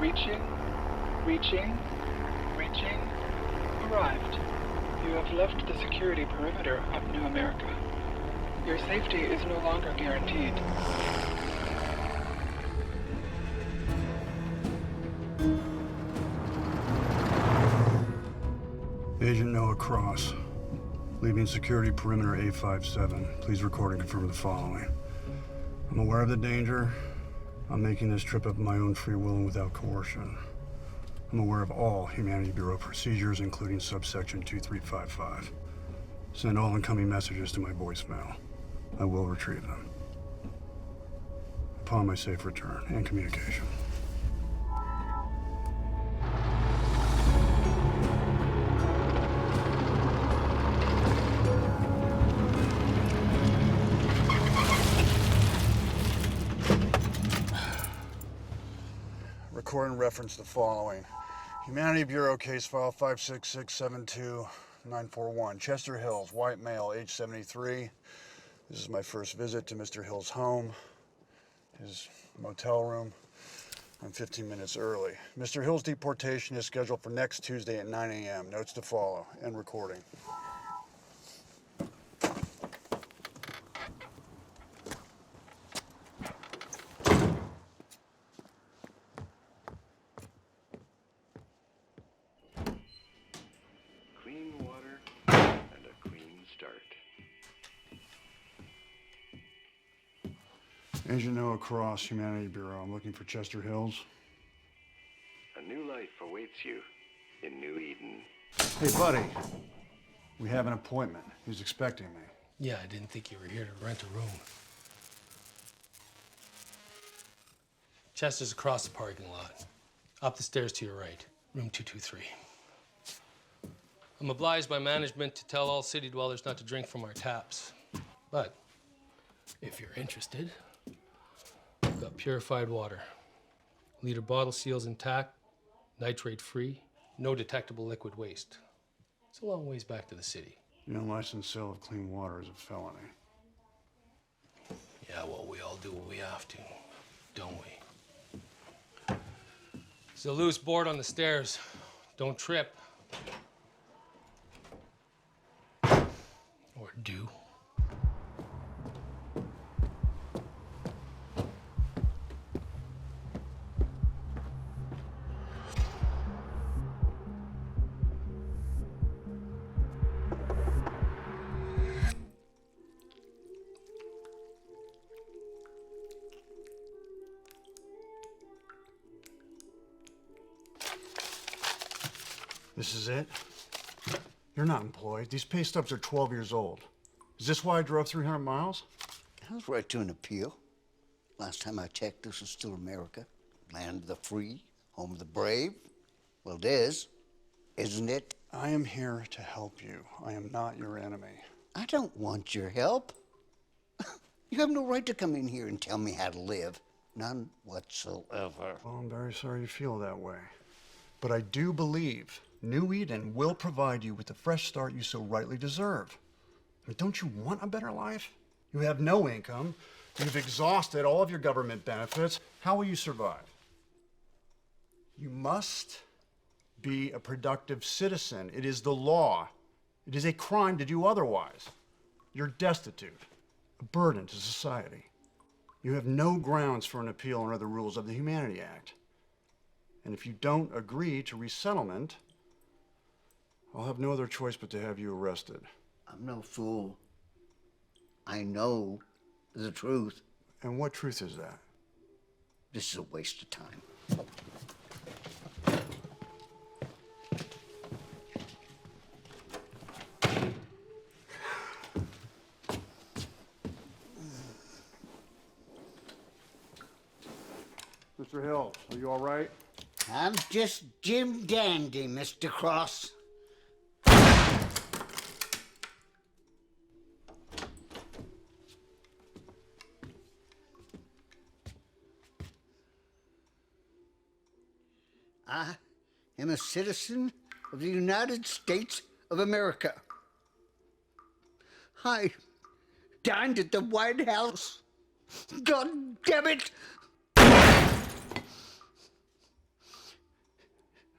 Reaching. Arrived. You have left the security perimeter of New America. Your safety is no longer guaranteed. Agent Noah Cross. Leaving security perimeter A57. Please record and confirm the following. I'm aware of the danger. I'm making this trip of my own free will and without coercion. I'm aware of all Humanity Bureau procedures, including subsection 2355. Send all incoming messages to my voicemail. I will retrieve them. Upon my safe return and communication. Record and reference the following. Humanity Bureau case file 56672-941. Chester Hills, white male, age 73. This is my first visit to Mr. Hill's home, his motel room. I'm 15 minutes early. Mr. Hill's deportation is scheduled for next Tuesday at 9 a.m. Notes to follow. End recording. Agent Noah Cross, Humanity Bureau. I'm looking for Chester Hills. A new life awaits you in New Eden. Hey, buddy. We have an appointment. He's expecting me. Yeah, I didn't think you were here to rent a room. Chester's across the parking lot. Up the stairs to your right, room 223. I'm obliged by management to tell all city dwellers not to drink from our taps. But if you're interested, we've got purified water. Liter bottle seals intact, nitrate-free, no detectable liquid waste. It's a long ways back to the city. The unlicensed sale of clean water is a felony. Yeah, well, we all do what we have to, don't we? There's a loose board on the stairs. Don't trip. Or do. This is it? You're not employed. These pay stubs are 12 years old. Is this why I drove 300 miles? I was right to an appeal. Last time I checked, this was still America. Land of the free, home of the brave. Well, it is, isn't it? I am here to help you. I am not your enemy. I don't want your help. You have no right to come in here and tell me how to live. None whatsoever. Well, I'm very sorry you feel that way. But I do believe New Eden will provide you with the fresh start you so rightly deserve. I mean, don't you want a better life? You have no income. You've exhausted all of your government benefits. How will you survive? You must be a productive citizen. It is the law. It is a crime to do otherwise. You're destitute, a burden to society. You have no grounds for an appeal under the rules of the Humanity Act. And if you don't agree to resettlement, I'll have no other choice but to have you arrested. I'm no fool. I know the truth. And what truth is that? This is a waste of time. Mr. Hills, are you all right? I'm just Jim Dandy, Mr. Cross. I am a citizen of the United States of America. I dined at the White House. God damn it!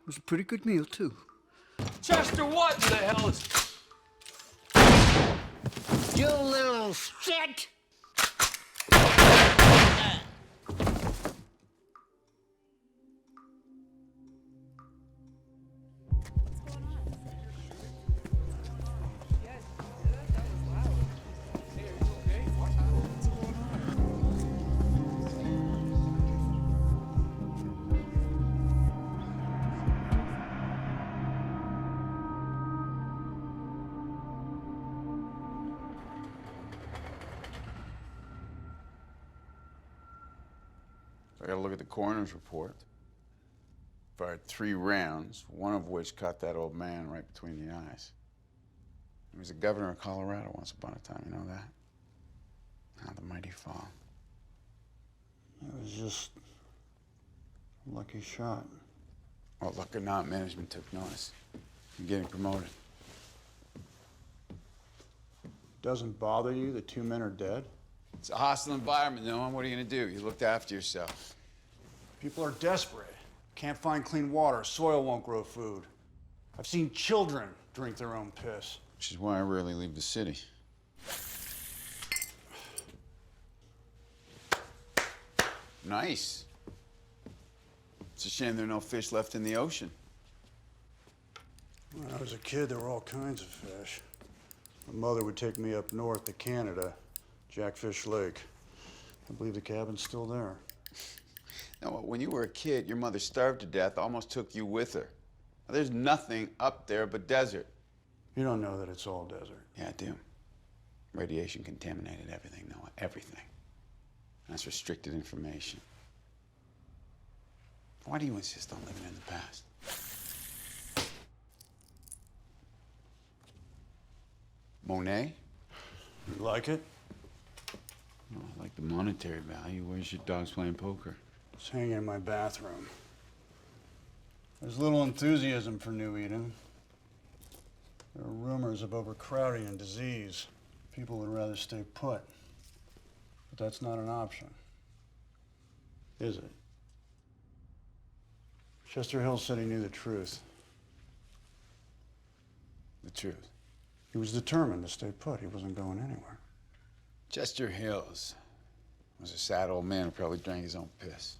It was a pretty good meal, too. Chester, what in the hell is... You little shit! I gotta look at the coroner's report. Fired 3 rounds, one of which caught that old man right between the eyes. He was the governor of Colorado once upon a time, you know that? How the mighty fall. It was just a lucky shot. Well, luck or not, management took notice. You're getting promoted. Doesn't bother you that 2 men are dead? It's a hostile environment, Noah. What are you gonna do? You looked after yourself. People are desperate. Can't find clean water. Soil won't grow food. I've seen children drink their own piss. Which is why I rarely leave the city. Nice. It's a shame there are no fish left in the ocean. When I was a kid, there were all kinds of fish. My mother would take me up north to Canada, Jackfish Lake. I believe the cabin's still there. Now, when you were a kid, your mother starved to death, almost took you with her. Now, there's nothing up there but desert. You don't know that it's all desert. Yeah, I do. Radiation contaminated everything, Noah, everything. That's restricted information. Why do you insist on living in the past? Monet? You like it? Oh, I like the monetary value. Where's your dogs playing poker? It's hanging in my bathroom. There's little enthusiasm for New Eden. There are rumors of overcrowding and disease. People would rather stay put. But that's not an option. Is it? Chester Hill said he knew the truth. The truth. He was determined to stay put. He wasn't going anywhere. Chester Hills was a sad old man who probably drank his own piss.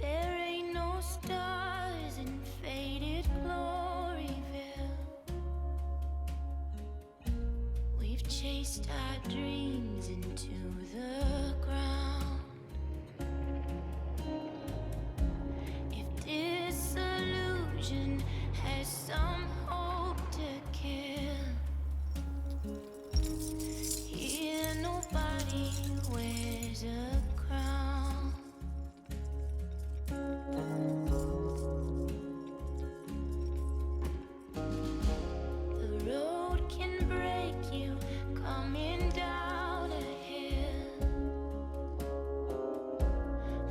There ain't no stars in faded Gloryville. We've chased our dreams into the ground. If disillusion has some hope to kill, here nobody wears a crown. The road can break you coming down a hill.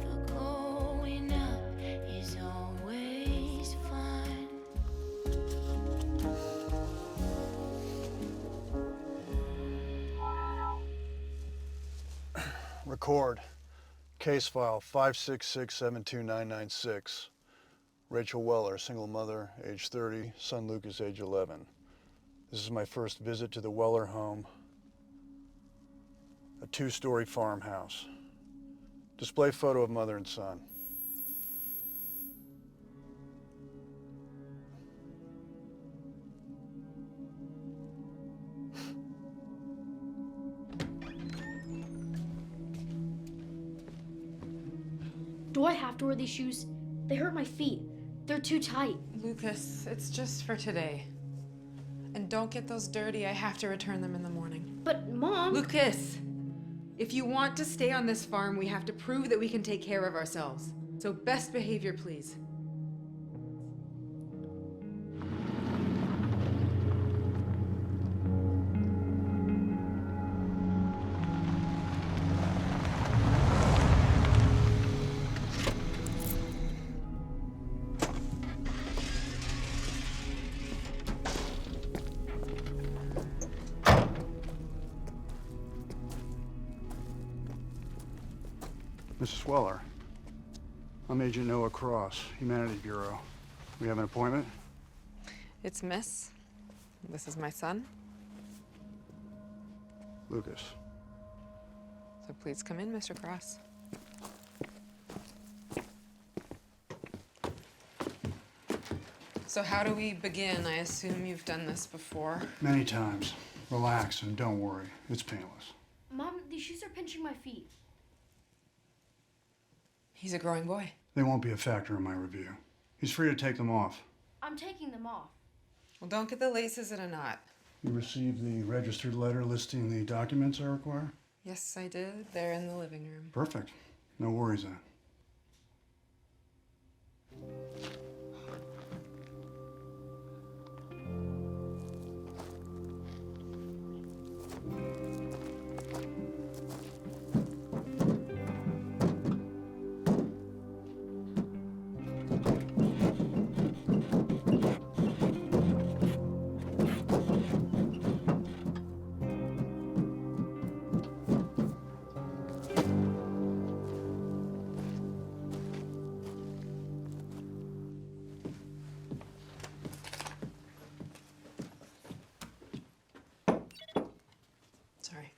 The going up is always fun. Record. Case file 566-72996. Rachel Weller, single mother, age 30, son Lucas, age 11. This is my first visit to the Weller home, a 2-story farmhouse. Display photo of mother and son. Do I have to wear these shoes? They hurt my feet. They're too tight. Lucas, it's just for today. And don't get those dirty. I have to return them in the morning. But, Mom... Lucas! If you want to stay on this farm, we have to prove that we can take care of ourselves. So best behavior, please. Mrs. Weller, I'm Agent Noah Cross, Humanity Bureau. We have an appointment? It's Miss. This is my son. Lucas. So please come in, Mr. Cross. So how do we begin? I assume you've done this before. Many times. Relax and don't worry. It's painless. Mom, these shoes are pinching my feet. He's a growing boy. They won't be a factor in my review. He's free to take them off. I'm taking them off. Well, don't get the laces in a knot. You received the registered letter listing the documents I require? Yes, I did. They're in the living room. Perfect. No worries then. Sorry.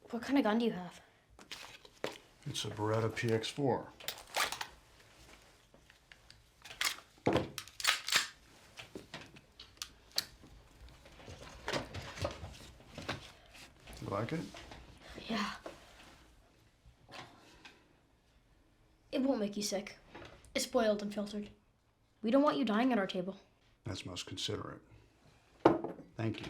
What kind of gun do you have? It's a Beretta PX4. You like it? Yeah. It won't make you sick. It's spoiled and filtered. We don't want you dying at our table. That's most considerate. Thank you.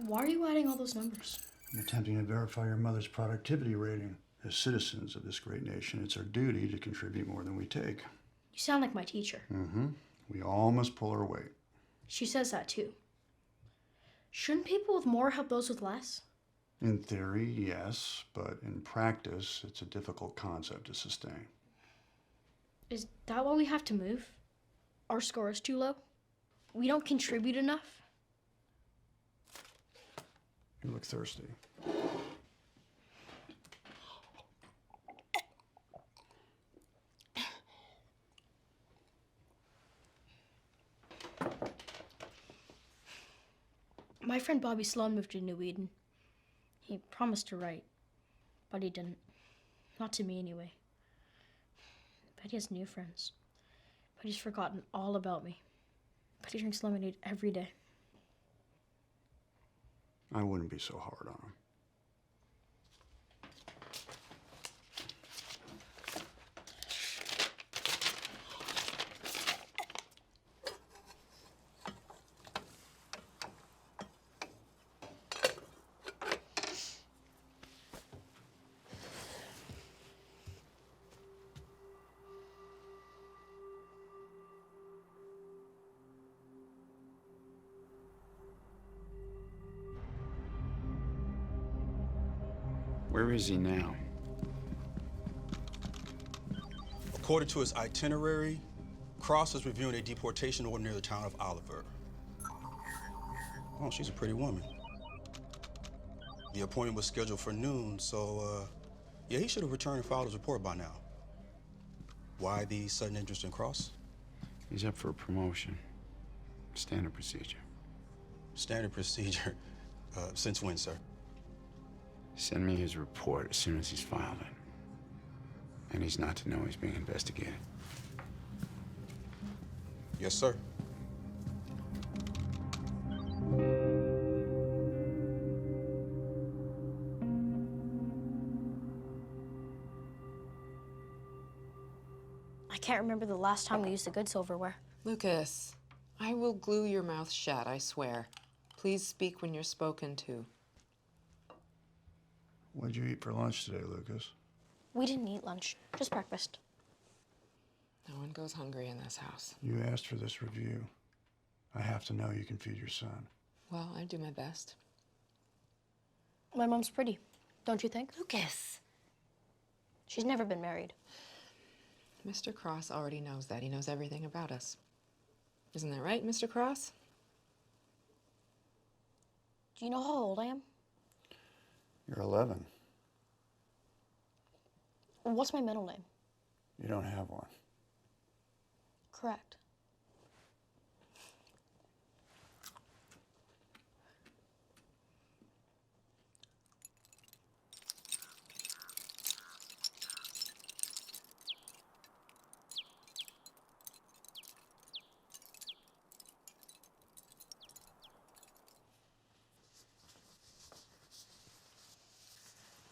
Why are you adding all those numbers? I'm attempting to verify your mother's productivity rating. As citizens of this great nation, it's our duty to contribute more than we take. You sound like my teacher. Mm-hmm. We all must pull our weight. She says that too. Shouldn't people with more help those with less? In theory, yes, but in practice, it's a difficult concept to sustain. Is that why we have to move? Our score is too low? We don't contribute enough? You look thirsty. My friend Bobby Sloan moved to New Eden. He promised to write, but he didn't. Not to me, anyway. But he has new friends. But he's forgotten all about me. But he drinks lemonade every day. I wouldn't be so hard on him. Where is he now? According to his itinerary, Cross is reviewing a deportation order near the town of Oliver. Oh, she's a pretty woman. The appointment was scheduled for noon, so, yeah, he should have returned and filed his report by now. Why the sudden interest in Cross? He's up for a promotion. Standard procedure. Standard procedure. Since when, sir? Send me his report as soon as he's filed it. And he's not to know he's being investigated. Yes, sir. I can't remember the last time we used the good silverware. Lucas, I will glue your mouth shut, I swear. Please speak when you're spoken to. What'd you eat for lunch today, Lucas? We didn't eat lunch, just breakfast. No one goes hungry in this house. You asked for this review. I have to know you can feed your son. Well, I do my best. My mom's pretty, don't you think? Lucas. She's never been married. Mr. Cross already knows that. He knows everything about us. Isn't that right, Mr. Cross? Do you know how old I am? You're 11. What's my middle name? You don't have one. Correct.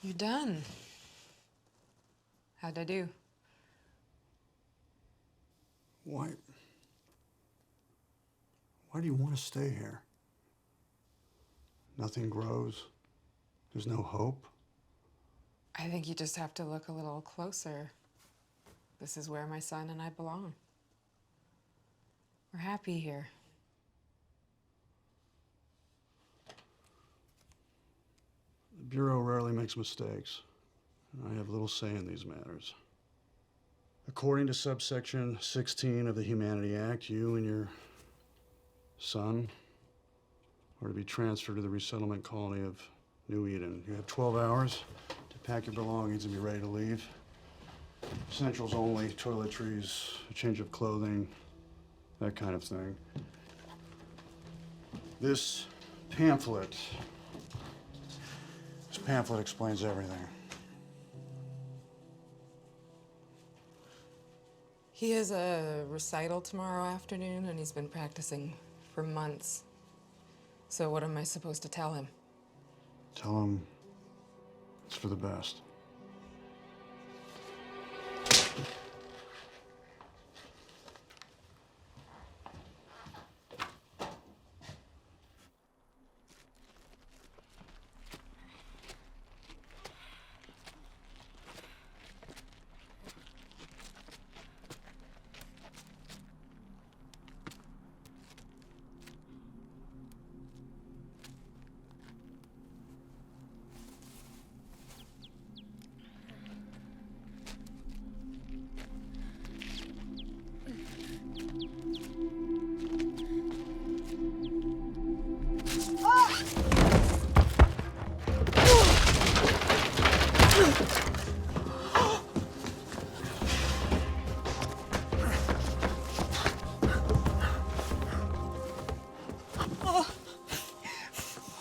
You're done. How'd I do? Why do you want to stay here? Nothing grows. There's no hope. I think you just have to look a little closer. This is where my son and I belong. We're happy here. The Bureau rarely makes mistakes, and I have little say in these matters. According to subsection 16 of the Humanity Act, you and your son are to be transferred to the resettlement colony of New Eden. You have 12 hours to pack your belongings and be ready to leave. Essentials only, toiletries, a change of clothing, that kind of thing. This pamphlet explains everything. He has a recital tomorrow afternoon, and he's been practicing for months. So what am I supposed to tell him? Tell him it's for the best.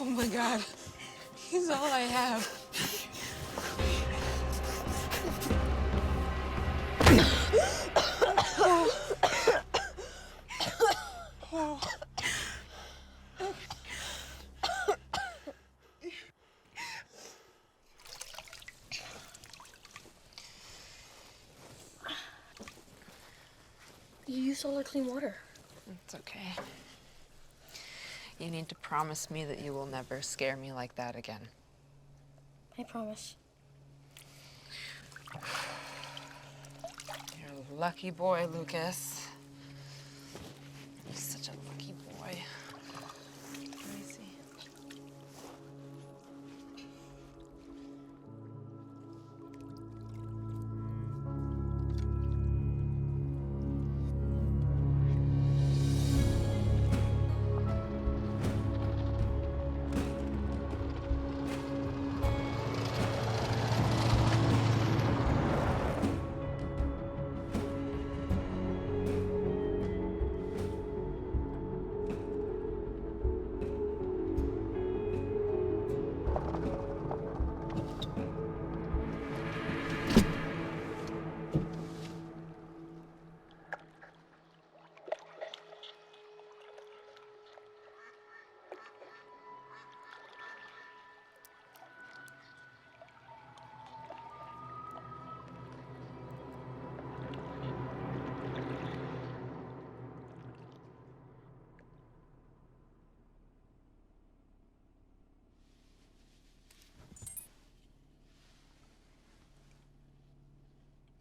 Oh my God, he's all I have. You used all the clean water. It's okay. You need to promise me that you will never scare me like that again. I promise. You're a lucky boy, Lucas. You're such a lucky boy. Let me see.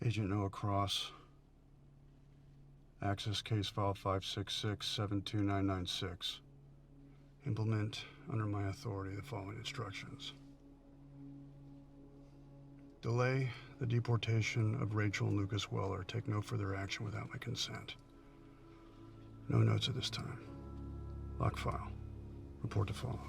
Agent Noah Cross, Access case file 566-72996. Implement under my authority the following instructions. Delay the deportation of Rachel and Lucas Weller. Take no further action without my consent. No notes at this time. Lock file. Report to follow.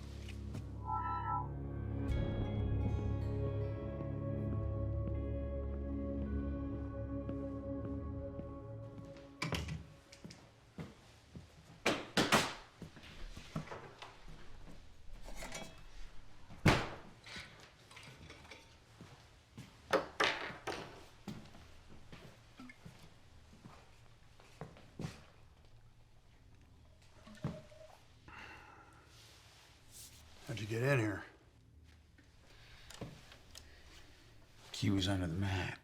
How'd you get in here? Key was under the mat.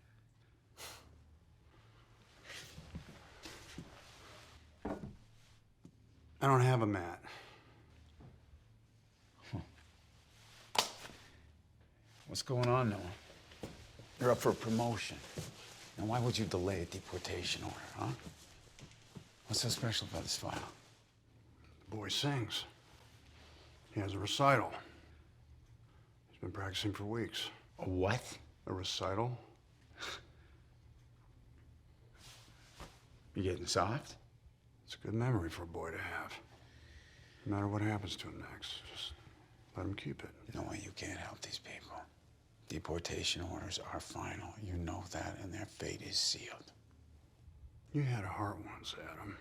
I don't have a mat. What's going on, Noah? You're up for a promotion. Now, why would you delay a deportation order, huh? What's so special about this file? The boy sings. He has a recital. He's been practicing for weeks. A what? A recital? You getting soft? It's a good memory for a boy to have. No matter what happens to him next, just let him keep it. You know why you can't help these people? Deportation orders are final. You know that, and their fate is sealed. You had a heart once, Adam.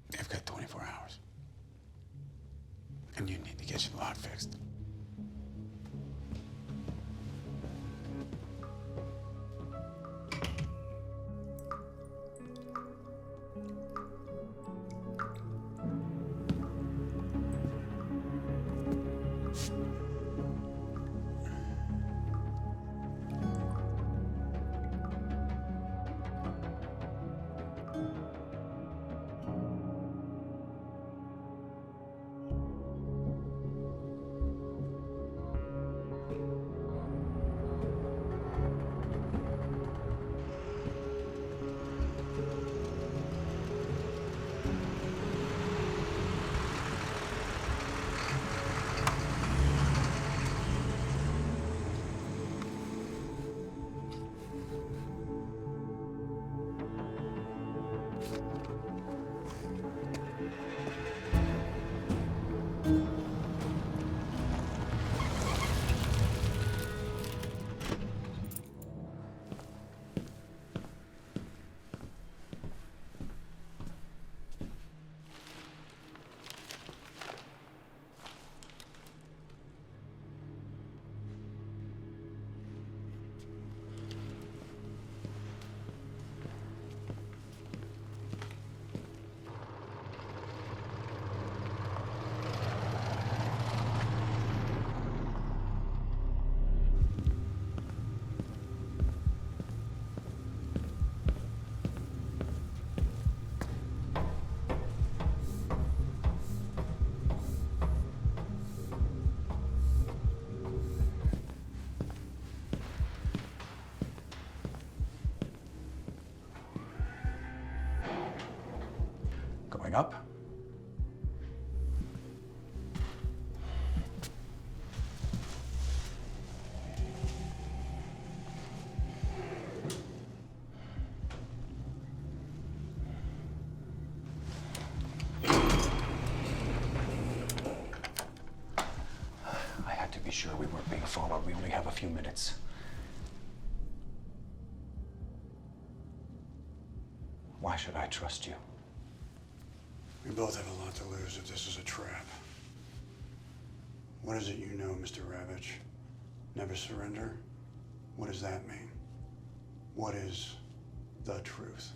They've got 24 hours. And you need to get your lot fixed. Going up. I had to be sure we weren't being followed. We only have a few minutes. Why should I trust you? We both have a lot to lose if this is a trap. What is it you know, Mr. Ravitch? Never surrender? What does that mean? What is the truth?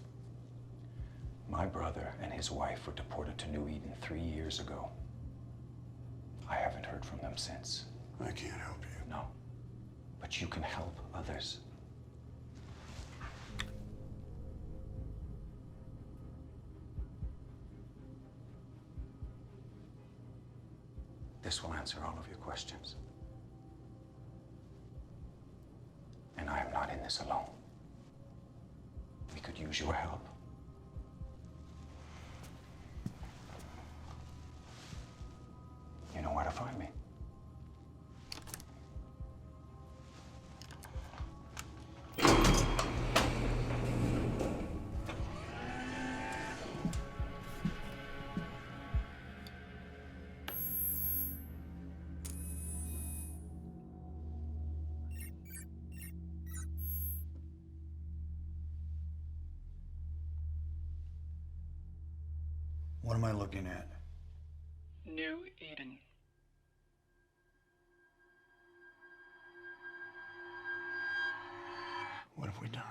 My brother and his wife were deported to New Eden 3 years ago. I haven't heard from them since. I can't help you. No, but you can help others. This will answer all of your questions. And I am not in this alone. We could use your help. You know where to find me. What am I looking at? New Eden. What have we done?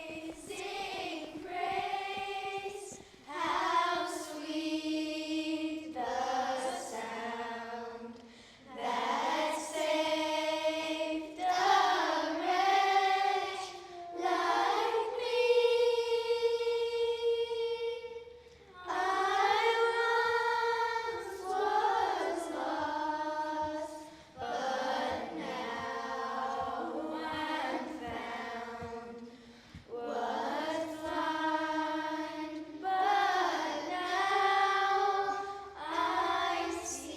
Amazing grace, how sweet the sound that saved a wretch like me. I once was lost, but now I'm found. Was blind, but now I see.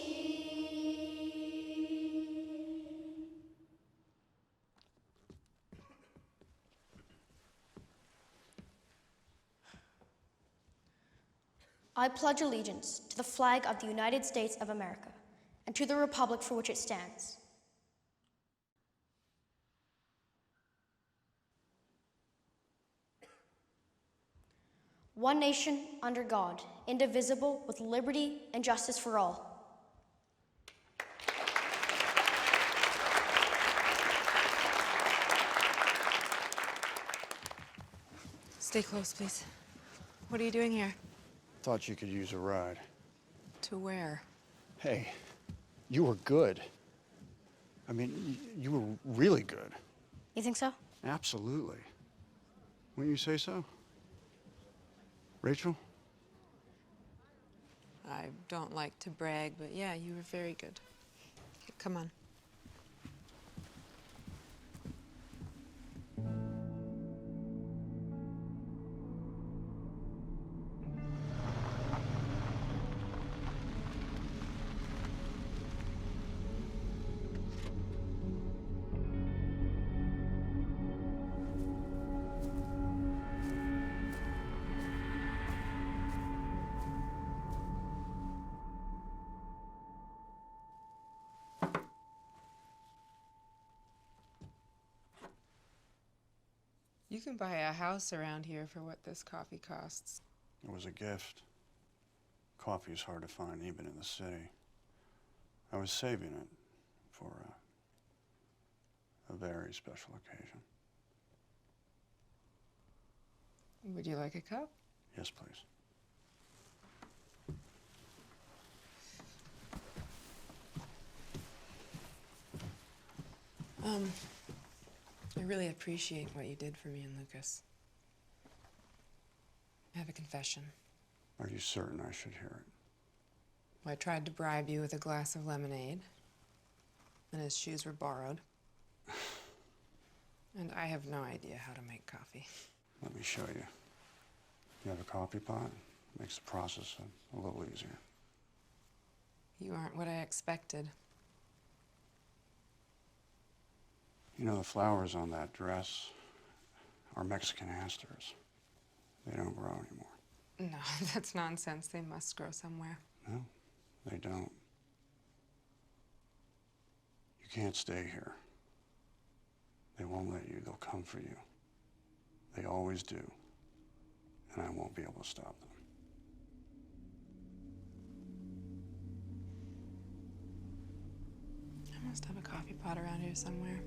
I pledge allegiance to the flag of the United States of America and to the republic for which it stands, one nation under God, indivisible, with liberty and justice for all. Stay close, please. What are you doing here? Thought you could use a ride. To where? Hey, you were good. I mean, you were really good. You think so? Absolutely. Wouldn't you say so? Rachel? I don't like to brag, but yeah, you were very good. Come on. You can buy a house around here for what this coffee costs. It was a gift. Coffee is hard to find even in the city. I was saving it for a very special occasion. Would you like a cup? Yes, please. I really appreciate what you did for me and Lucas. I have a confession. Are you certain I should hear it? I tried to bribe you with a glass of lemonade, and his shoes were borrowed. And I have no idea how to make coffee. Let me show you. You have a coffee pot? Makes the process a little easier. You aren't what I expected. You know, the flowers on that dress are Mexican asters. They don't grow anymore. No, that's nonsense. They must grow somewhere. No, they don't. You can't stay here. They won't let you. They'll come for you. They always do. And I won't be able to stop them. I must have a coffee pot around here somewhere.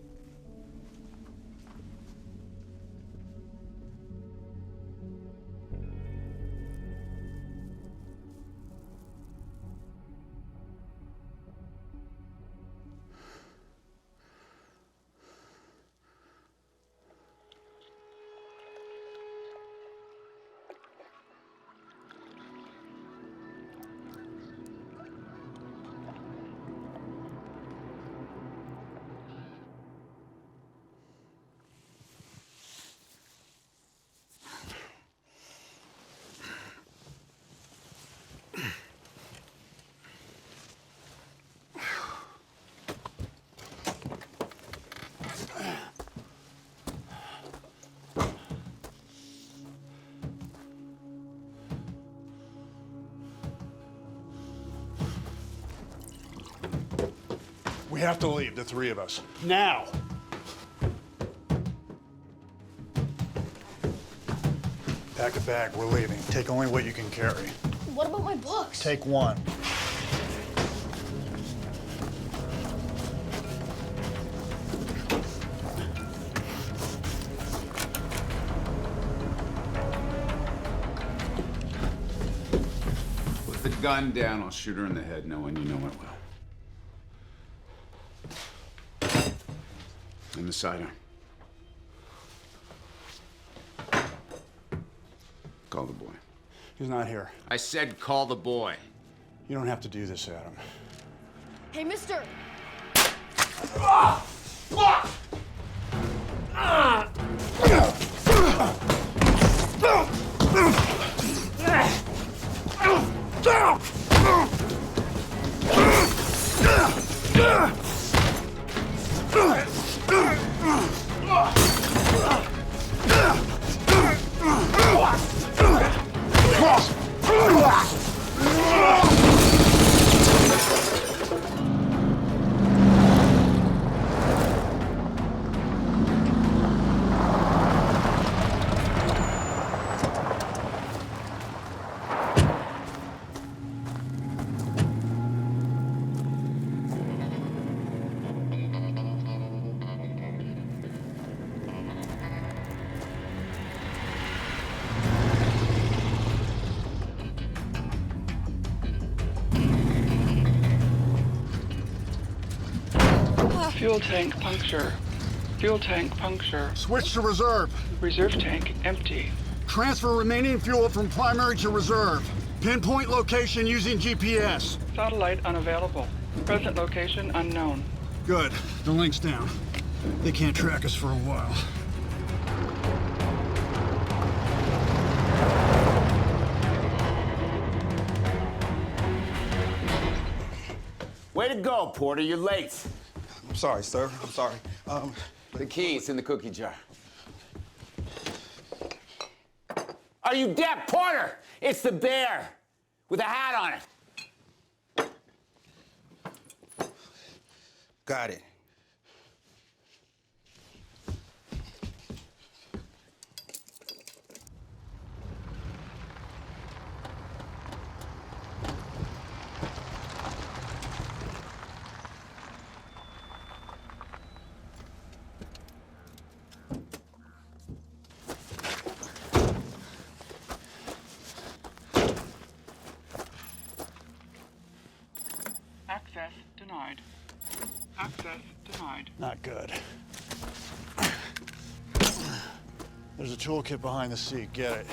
have to leave, the three of us. Now! Pack a bag, we're leaving. Take only what you can carry. What about my books? Take one. Put the gun down, I'll shoot her in the head knowing you know it well. And the sidearm. Call the boy. He's not here. I said call the boy. You don't have to do this, Adam. Hey, mister! Fuel tank puncture. Fuel tank puncture. Switch to reserve. Reserve tank empty. Transfer remaining fuel from primary to reserve. Pinpoint location using GPS. Satellite unavailable. Present location unknown. Good. The link's down. They can't track us for a while. Way to go, Porter. You're late. I'm sorry, sir. I'm sorry. The key's in the cookie jar. Are you deaf, Porter? It's the bear with a hat on it. Got it. Access denied. Access denied. Not good. There's a toolkit behind the seat. Get it.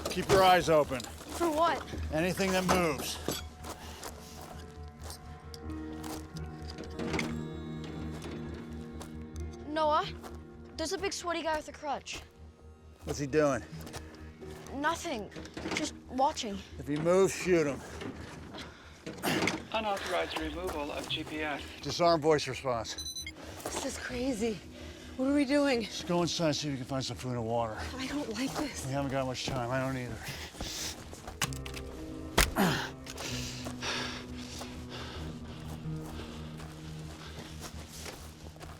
Keep your eyes open. For what? Anything that moves. Noah, there's a big sweaty guy with a crutch. What's he doing? Nothing. Just watching. If he moves, shoot him. Unauthorized removal of GPS. Disarm voice response. This is crazy. What are we doing? Let's go inside, see if we can find some food and water. I don't like this. We haven't got much time. I don't either.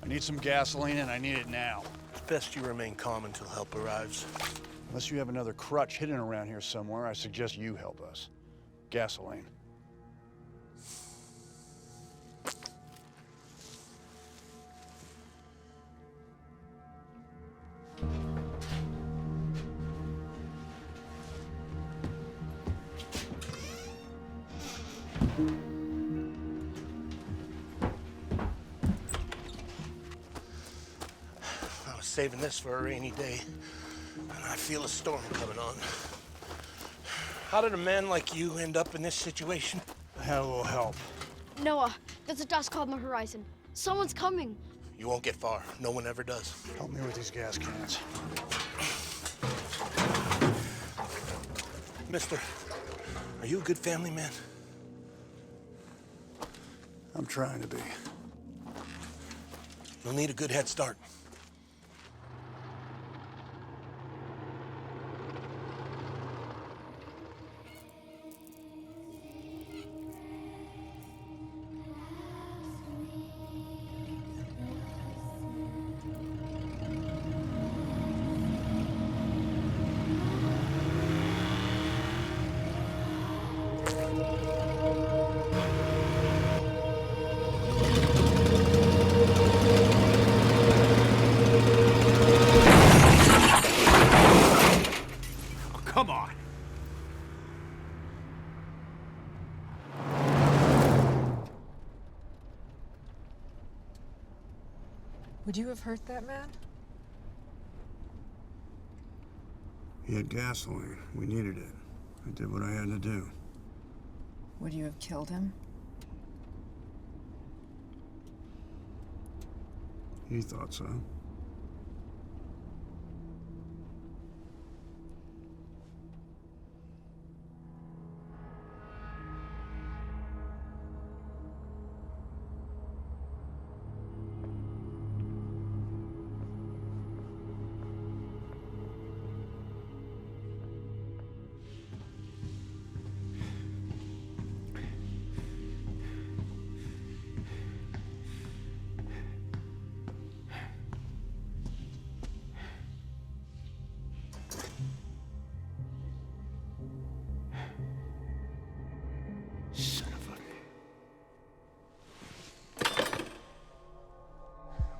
I need some gasoline, and I need it now. It's best you remain calm until help arrives. Unless you have another crutch hidden around here somewhere, I suggest you help us. Gasoline. I was saving this for a rainy day, and I feel a storm coming on. How did a man like you end up in this situation? I had a little help. Noah, there's a dust cloud on the horizon. Someone's coming. You won't get far. No one ever does. Help me with these gas cans. Mister, are you a good family man? I'm trying to be. You'll need a good head start. Would you have hurt that man? He had gasoline. We needed it. I did what I had to do. Would you have killed him? He thought so.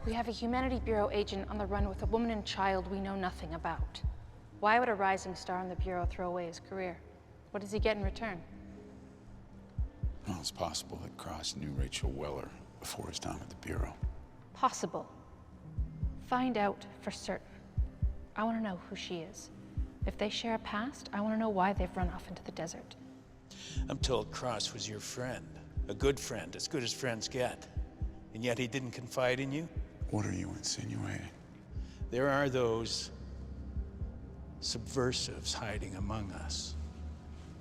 We have a Humanity Bureau agent on the run with a woman and child we know nothing about. Why would a rising star in the Bureau throw away his career? What does he get in return? Well, it's possible that Cross knew Rachel Weller before his time at the Bureau. Possible. Find out for certain. I want to know who she is. If they share a past, I want to know why they've run off into the desert. I'm told Cross was your friend. A good friend, as good as friends get. And yet he didn't confide in you? What are you insinuating? There are those subversives hiding among us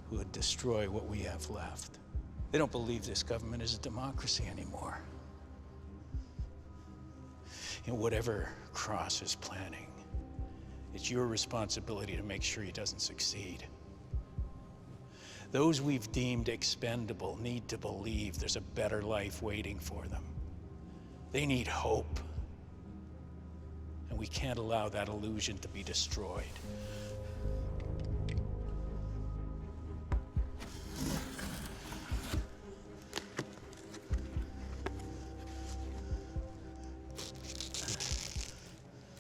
who would destroy what we have left. They don't believe this government is a democracy anymore. And whatever Cross is planning, it's your responsibility to make sure he doesn't succeed. Those we've deemed expendable need to believe there's a better life waiting for them. They need hope. And we can't allow that illusion to be destroyed.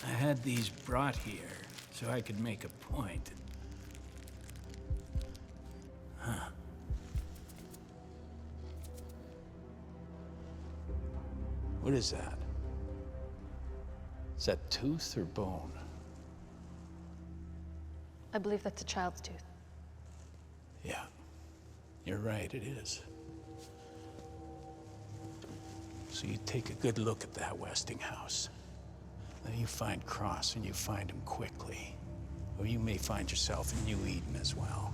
I had these brought here so I could make a point. Huh. What is that? Is that tooth or bone? I believe that's a child's tooth. Yeah, you're right, it is. So you take a good look at that Westinghouse. Then you find Cross and you find him quickly. Or you may find yourself in New Eden as well.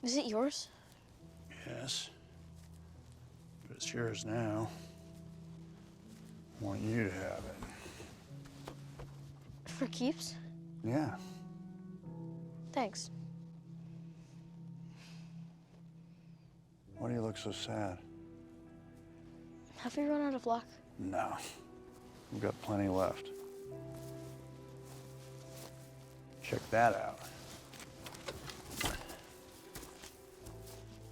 Is it yours? Yes. But it's yours now. I want you to have it. For keeps? Yeah. Thanks. Why do you look so sad? Have we run out of luck? No. We've got plenty left. Check that out.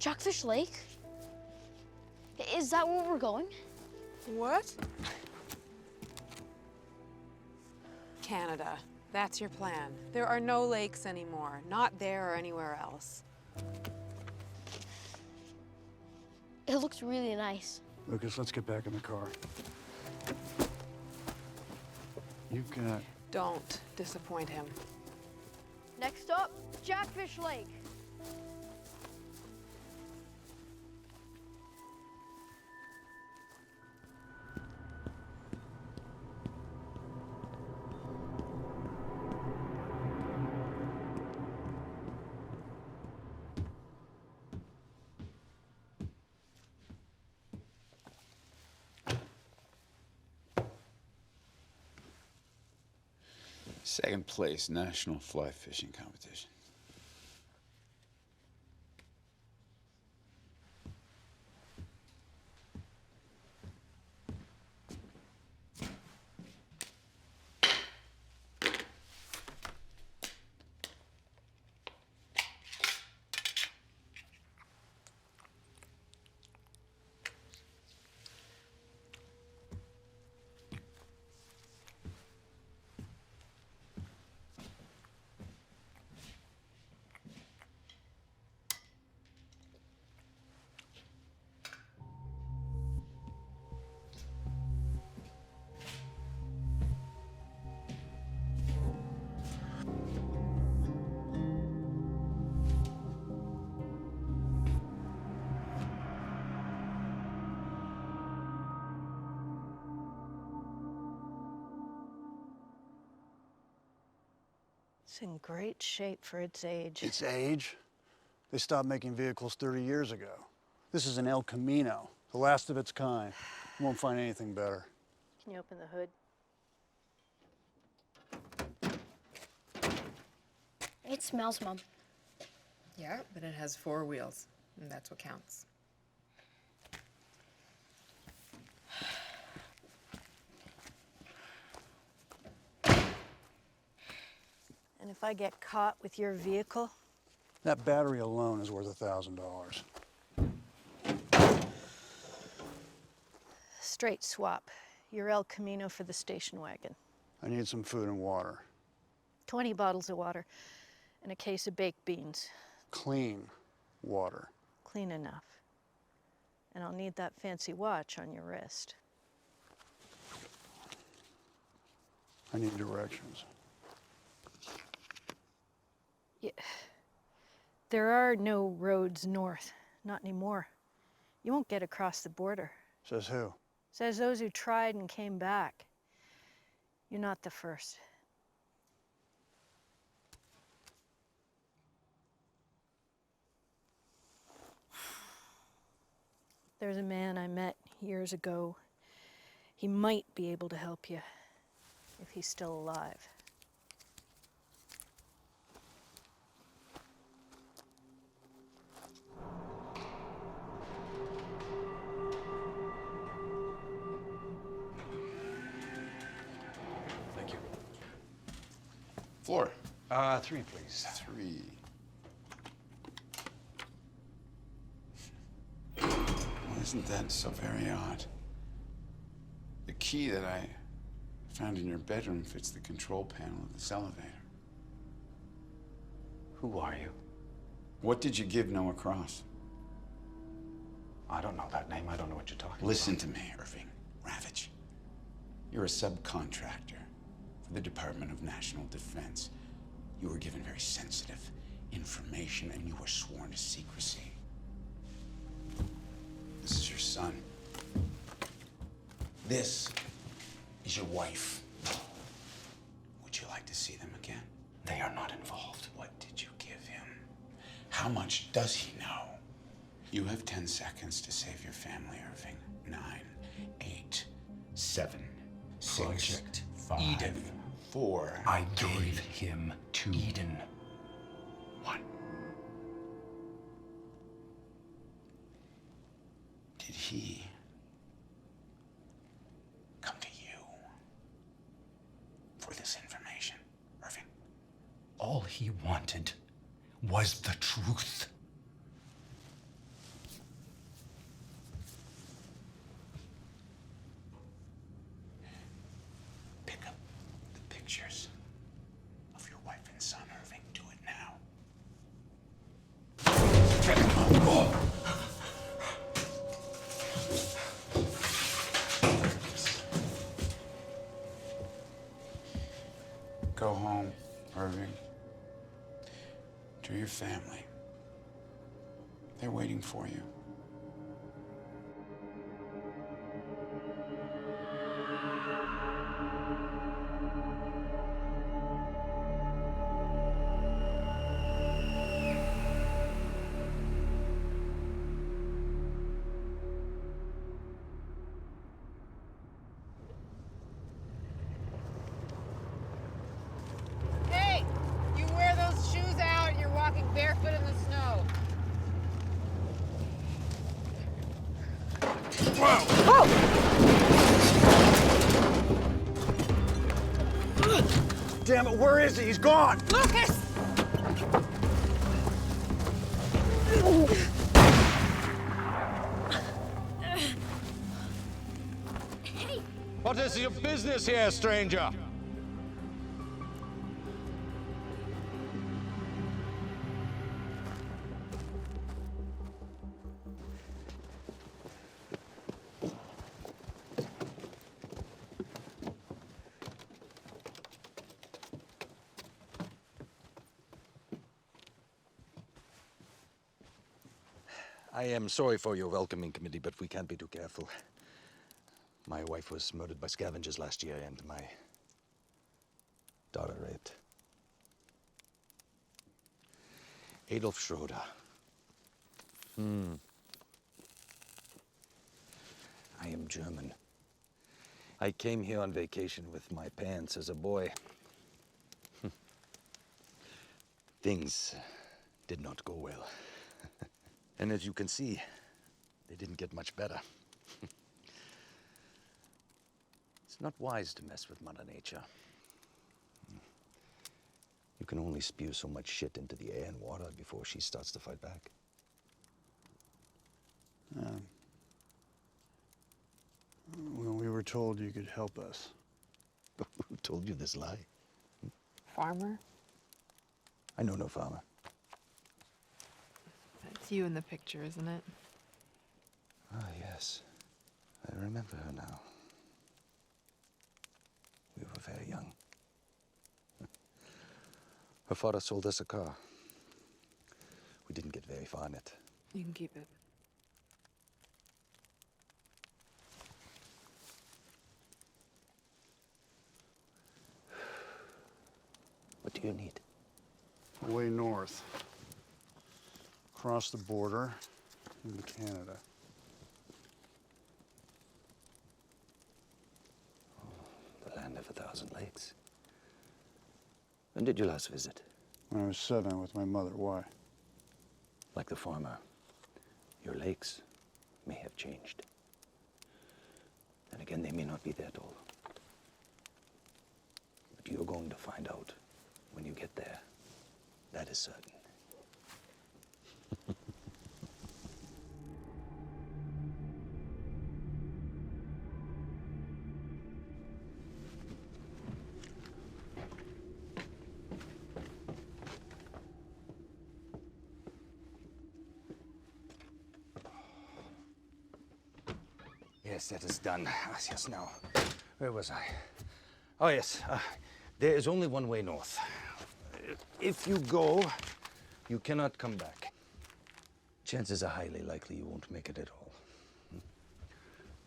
Jackfish Lake? Is that where we're going? What? Canada. That's your plan. There are no lakes anymore. Not there or anywhere else. It looks really nice. Lucas, let's get back in the car. You've got... Don't disappoint him. Next up, Jackfish Lake. Second place, national fly fishing competition. It's in great shape for its age. Its age? They stopped making vehicles 30 years ago. This is an El Camino, the last of its kind. You won't find anything better. Can you open the hood? It smells, Mom. Yeah, but it has 4 wheels, and that's what counts. And if I get caught with your vehicle? That battery alone is worth $1,000. Straight swap. Your El Camino for the station wagon. I need some food and water. 20 bottles of water and a case of baked beans. Clean water. Clean enough. And I'll need that fancy watch on your wrist. I need directions. Yeah. There are no roads north. Not anymore. You won't get across the border. Says who? Says those who tried and came back. You're not the first. There's a man I met years ago. He might be able to help you if he's still alive. Thank you. Floor. 3, please. 3. Well, isn't that so very odd? The key that I found in your bedroom fits the control panel of this elevator. Who are you? What did you give Noah Cross? I don't know that name. I don't know what you're talking Listen to me, Irving Ravitch. You're a subcontractor for the Department of National Defense. You were given very sensitive information and you were sworn to secrecy. This is your son. This is your wife. Would you like to see them again? They are not involved. What did you give him? How much does he know? You have 10 seconds to save your family, Irving. 9, 8, 7, 6, Project 5, Eden. 4. I gave him to Eden. 1. Did he come to you for this information, Irving? All he wanted was the truth. Pick up the pictures of your wife and son, Irving. Do it now. Go home, Irving. To your family. They're waiting for you. damn it, where is he? He's gone! Lucas! What is your business here, stranger? I am sorry for your welcoming committee, but we can't be too careful. My wife was murdered by scavengers last year, and my daughter raped. Adolf Schroeder. I am German. I came here on vacation with my parents as a boy. Things did not go well. And as you can see, they didn't get much better. It's not wise to mess with Mother Nature. You can only spew so much shit into the air and water before she starts to fight back. Well, we were told you could help us. Who told you this lie? Farmer? I know no farmer. That's you in the picture, isn't it? Ah, yes. I remember her now. We were very young. Her father sold us a car. We didn't get very far in it. You can keep it. What do you need? Way north. Across the border into Canada. The land of 1,000 lakes. When did you last visit? When I was 7 with my mother. Why? Like the farmer, your lakes may have changed. And again, they may not be there at all. But you're going to find out when you get there. That is certain. Yes, that is done. Yes, now, where was I? Oh, yes. There is only one way north. If you go, you cannot come back. Chances are highly likely you won't make it at all.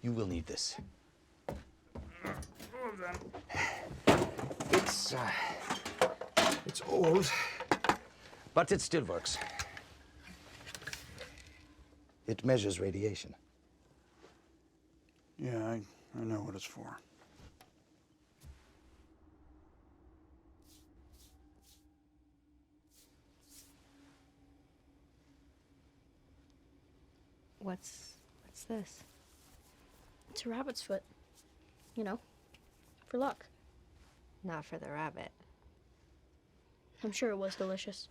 You will need this. It's old, but it still works. It measures radiation. Yeah, I know what it's for. What's this? It's a rabbit's foot. You know, for luck. Not for the rabbit. I'm sure it was delicious.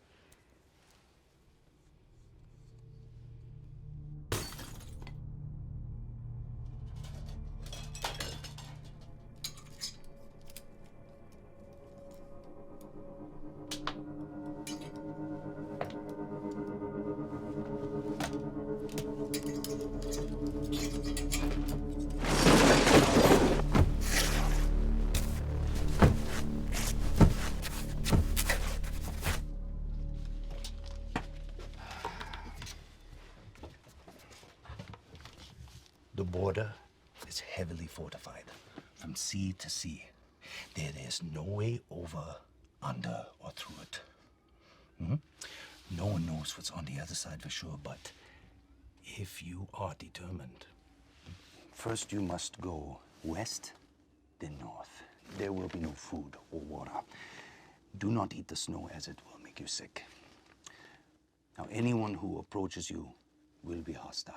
The border is heavily fortified from sea to sea. There is no way over, under, or through it. No one knows what's on the other side for sure, but if you are determined, first you must go west, then north. There will be no food or water. Do not eat the snow, as it will make you sick. Now, anyone who approaches you will be hostile.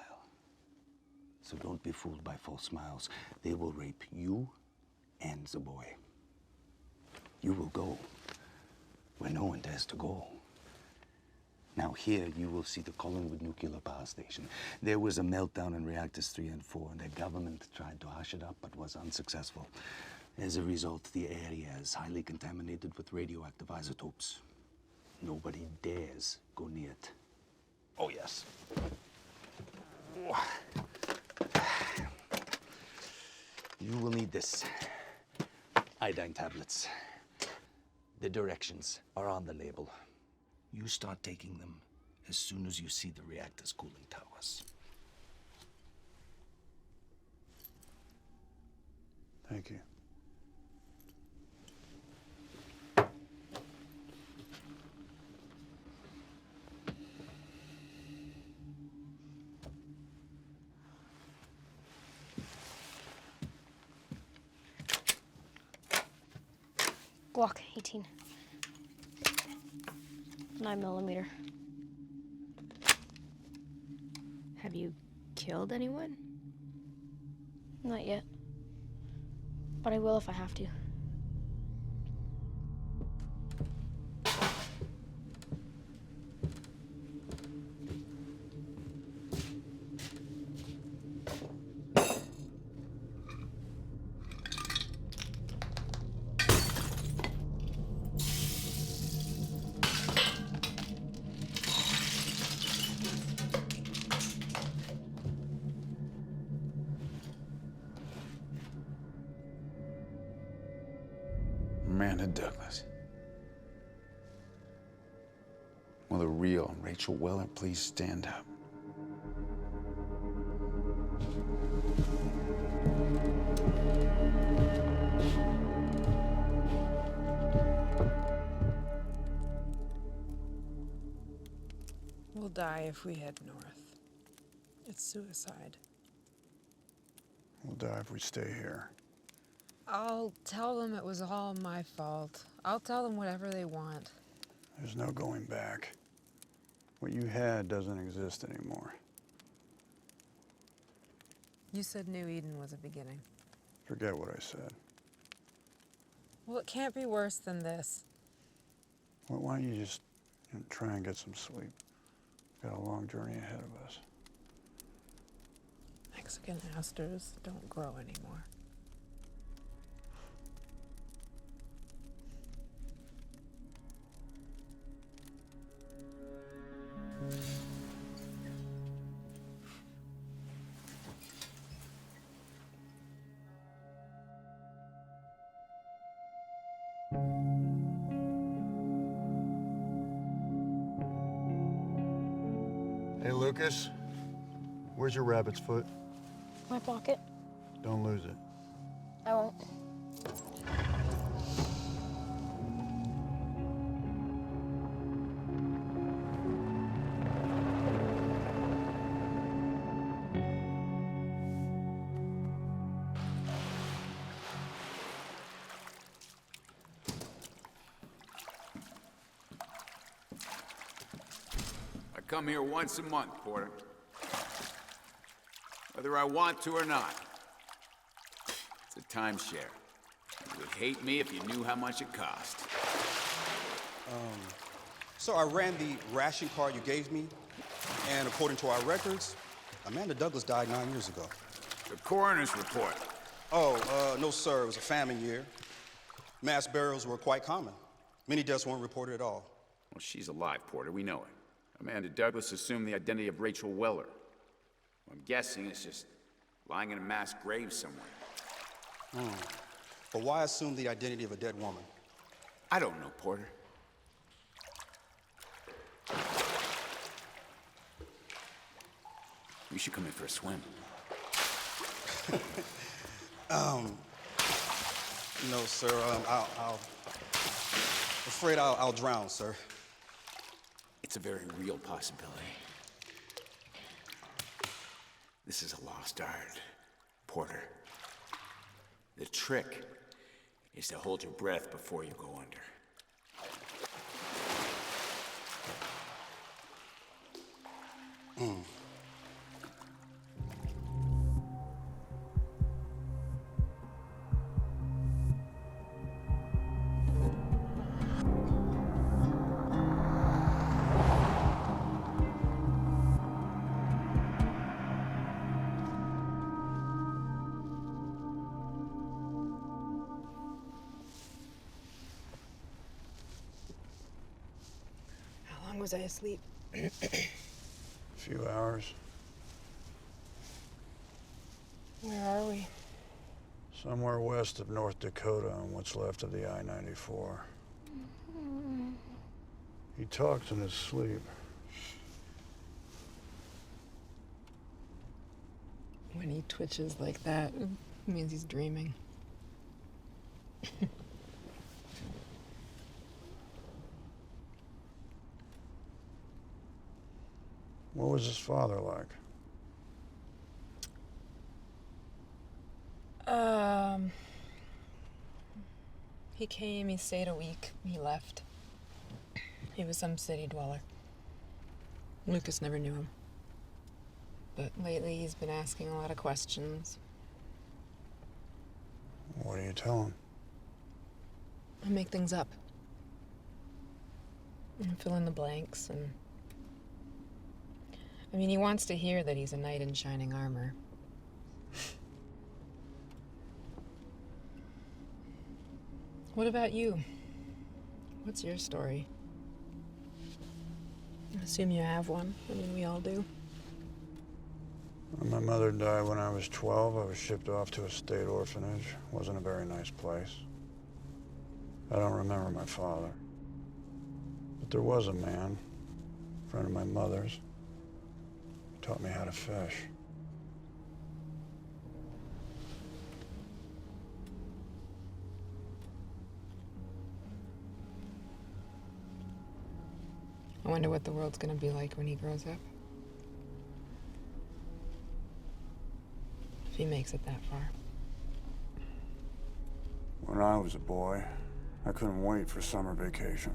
So don't be fooled by false smiles. They will rape you and the boy. You will go where no one dares to go. Now here you will see the Collingwood nuclear power station. There was a meltdown in reactors 3 and 4, and the government tried to hush it up, but was unsuccessful. As a result, the area is highly contaminated with radioactive isotopes. Nobody dares go near it. Oh, yes. You will need this. Iodine tablets. The directions are on the label. You start taking them as soon as you see the reactor's cooling towers. Thank you. Glock 18. 9mm. Have you killed anyone? Not yet. But I will if I have to. Amanda Douglas. Will the real Rachel Weller please stand up? We'll die if we head north. It's suicide. We'll die if we stay here. I'll tell them it was all my fault. I'll tell them whatever they want. There's no going back. What you had doesn't exist anymore. You said New Eden was a beginning. Forget what I said. Well, it can't be worse than this. Well, why don't you just try and get some sleep? Got a long journey ahead of us. Mexican asters don't grow anymore. Hey, Lucas. Where's your rabbit's foot? My pocket. Don't lose it. I won't. I come here once a month, Porter. Whether I want to or not. It's a timeshare. You would hate me if you knew how much it cost. So I ran the ration card you gave me, and according to our records, Amanda Douglas died 9 years ago. The coroner's report. Oh, no, sir. It was a famine year. Mass burials were quite common. Many deaths weren't reported at all. Well, she's alive, Porter. We know it. Amanda Douglas assumed the identity of Rachel Weller. I'm guessing it's just lying in a mass grave somewhere. But why assume the identity of a dead woman? I don't know, Porter. You should come in for a swim. No, sir. Afraid I'll drown, sir. It's a very real possibility. This is a lost art, Porter. The trick is to hold your breath before you go under. Was I asleep? A few hours. Where are we? Somewhere west of North Dakota on what's left of the I-94. He talks in his sleep. When he twitches like that, it means he's dreaming. What was his father like? He came, he stayed a week, he left. He was some city dweller. Lucas never knew him. But lately he's been asking a lot of questions. What do you tell him? I make things up. I fill in the blanks and... I mean, he wants to hear that he's a knight in shining armor. What about you? What's your story? I assume you have one. I mean, we all do. When my mother died when I was 12, I was shipped off to a state orphanage. Wasn't a very nice place. I don't remember my father. But there was a man, a friend of my mother's, who taught me how to fish. I wonder what the world's gonna be like when he grows up. If he makes it that far. When I was a boy, I couldn't wait for summer vacation.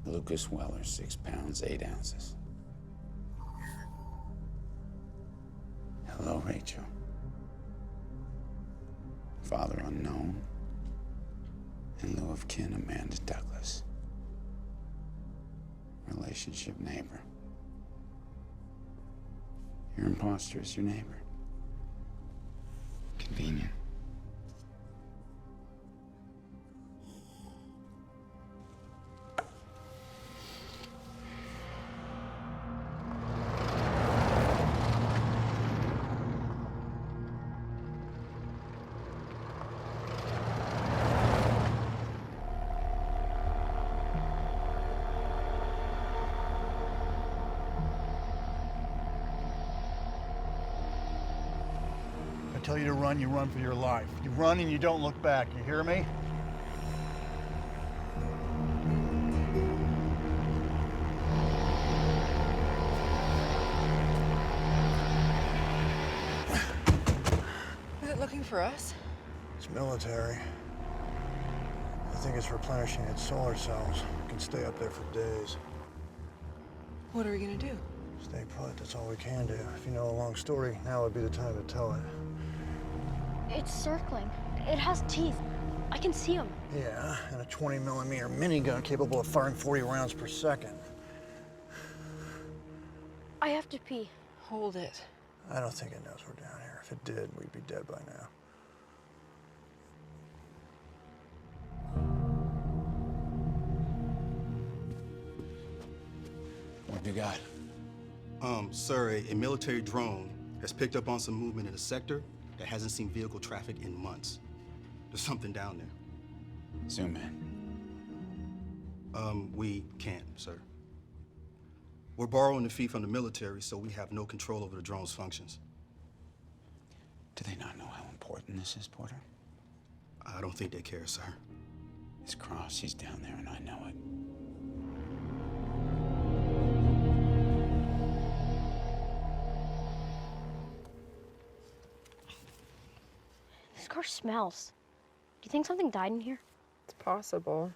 Lucas Weller, 6 pounds, 8 ounces. Hello, Rachel. Father unknown. In lieu of kin, Amanda Douglas. Relationship neighbor. Your imposter is your neighbor. Convenient. I tell you to run, you run for your life. You run and you don't look back, you hear me? Is it looking for us? It's military. I think it's replenishing its solar cells. It can stay up there for days. What are we gonna do? Stay put, that's all we can do. If you know a long story, now would be the time to tell it. It's circling. It has teeth. I can see them. Yeah, and a 20mm minigun capable of firing 40 rounds per second. I have to pee. Hold it. I don't think it knows we're down here. If it did, we'd be dead by now. What have you got? Sir, a military drone has picked up on some movement in a sector that hasn't seen vehicle traffic in months. There's something down there. Zoom in. We can't, sir. We're borrowing the fee from the military, so we have no control over the drone's functions. Do they not know how important this is, Porter? I don't think they care, sir. His cross, he's down there, and I know it. This car smells. you think something died in here? It's possible.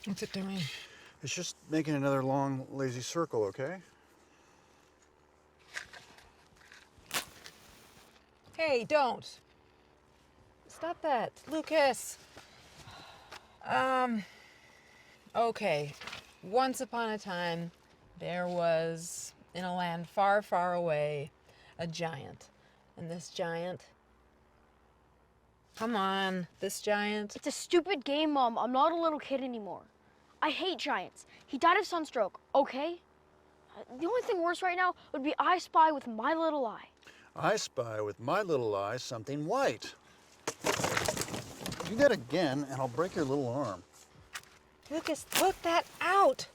What's it doing? It's just making another long, lazy circle, okay? Hey, don't. Stop that, Lucas. Okay. Once upon a time, there was, in a land far, far away, a giant. And this giant... Come on, this giant... It's a stupid game, Mom. I'm not a little kid anymore. I hate giants. He died of sunstroke, okay? The only thing worse right now would be I spy with my little eye. I spy with my little eye something white. Do that again, and I'll break your little arm. Lucas, look that out!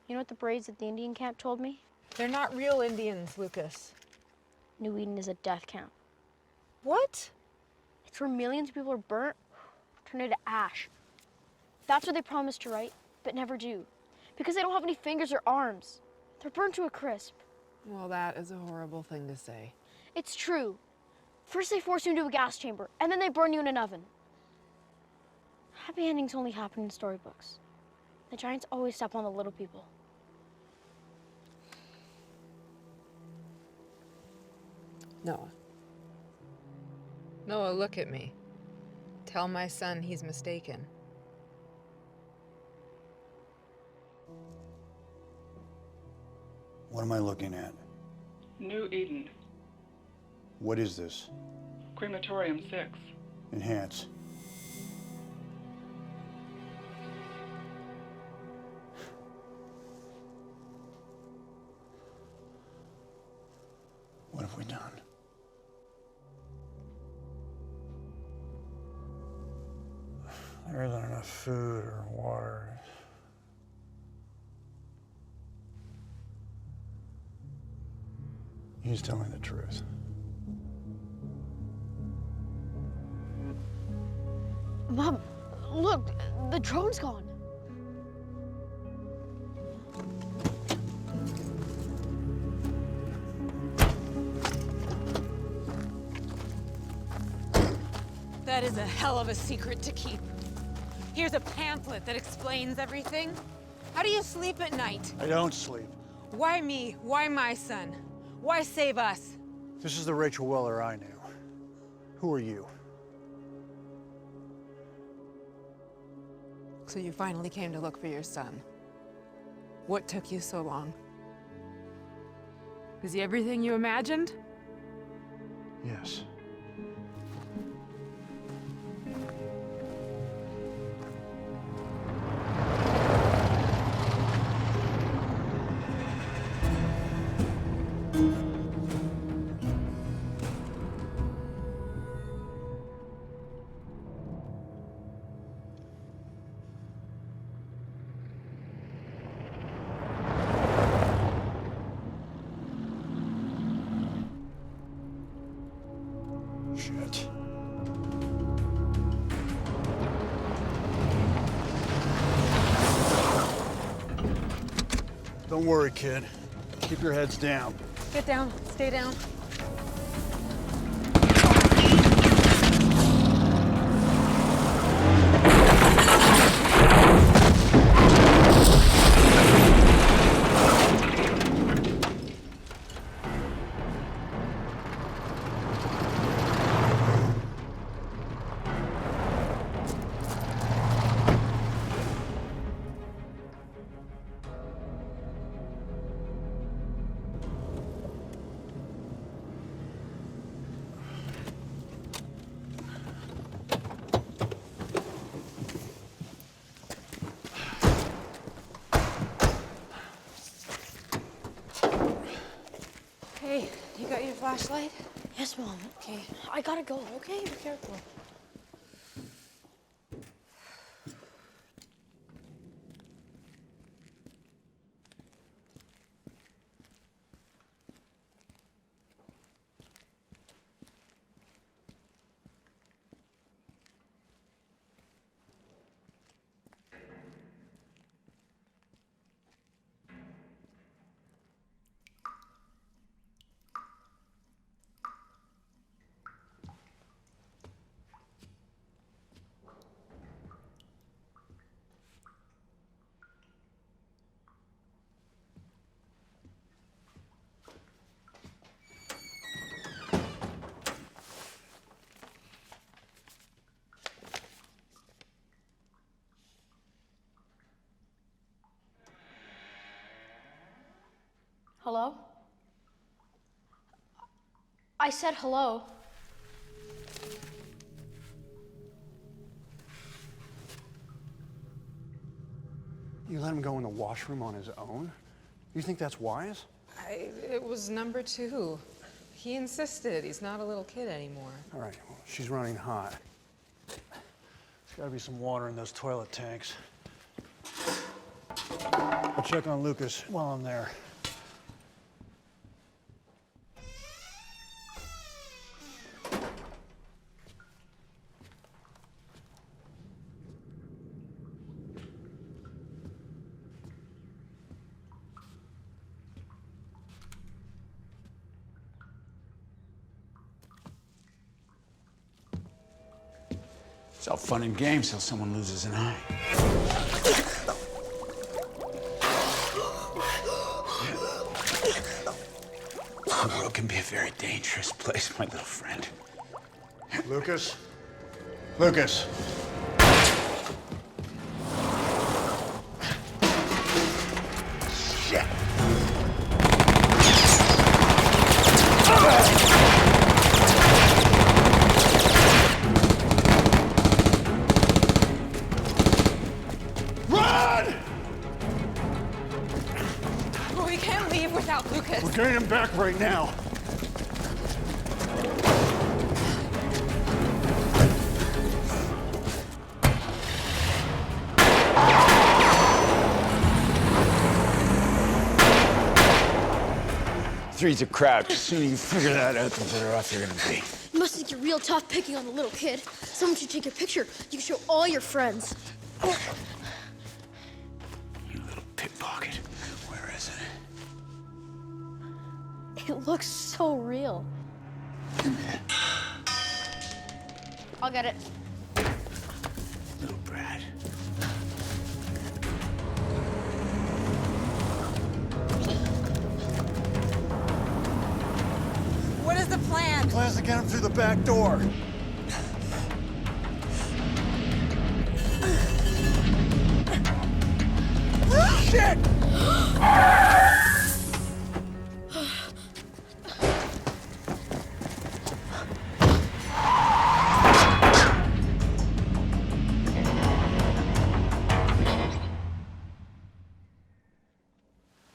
You know what the Braves at the Indian camp told me? They're not real Indians, Lucas. New Eden is a death camp. What? It's where millions of people are burnt, turned into ash. That's what they promise to write, but never do. Because they don't have any fingers or arms. They're burnt to a crisp. Well, that is a horrible thing to say. It's true. First they force you into a gas chamber, and then they burn you in an oven. Happy endings only happen in storybooks. The giants always step on the little people. Noah. Noah, look at me. Tell my son he's mistaken. What am I looking at? New Eden. What is this? Crematorium 6. Enhance. What have we done? There isn't enough food or water. He's telling the truth. Mom, look, the drone's gone. That is a hell of a secret to keep. Here's a pamphlet that explains everything. How do you sleep at night? I don't sleep. Why me? Why my son? Why save us? This is the Rachel Weller I knew. Who are you? So you finally came to look for your son. What took you so long? Is he everything you imagined? Yes. Shit. Don't worry, kid. Keep your heads down. Get down. Stay down. Hey, you got your flashlight? Yes, Mom. Okay, I gotta go, okay? Be careful. Hello? I said hello. You let him go in the washroom on his own? You think that's wise? It was number 2. He insisted. He's not a little kid anymore. All right, well, she's running hot. There's gotta be some water in those toilet tanks. I'll check on Lucas while I'm there. It's all fun and games till someone loses an eye. The world can be a very dangerous place, my little friend. Lucas? Lucas! Shit! Run! We can't leave without Lucas. We're getting him back right now. Three's a crowd. The sooner you figure that out, the better off you're gonna be. You must think you're real tough picking on the little kid. Someone should take your picture. You can show all your friends. You little pickpocket. Where is it? It looks so real. I'll get it. Little brat. What is the plan? Plans to get him through the back door. Shit!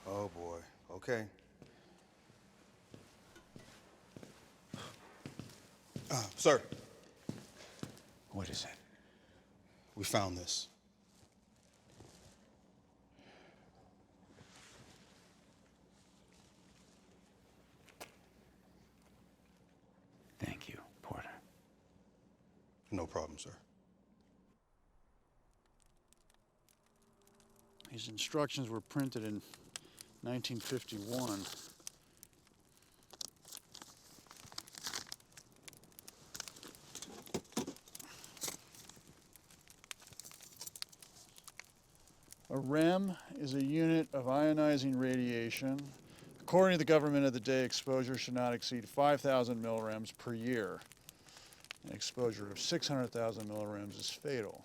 Oh boy. Okay. Sir. What is it? We found this. Thank you, Porter. No problem, sir. These instructions were printed in 1951. A REM is a unit of ionizing radiation. According to the government of the day, exposure should not exceed 5,000 millirems per year. An exposure of 600,000 millirems is fatal.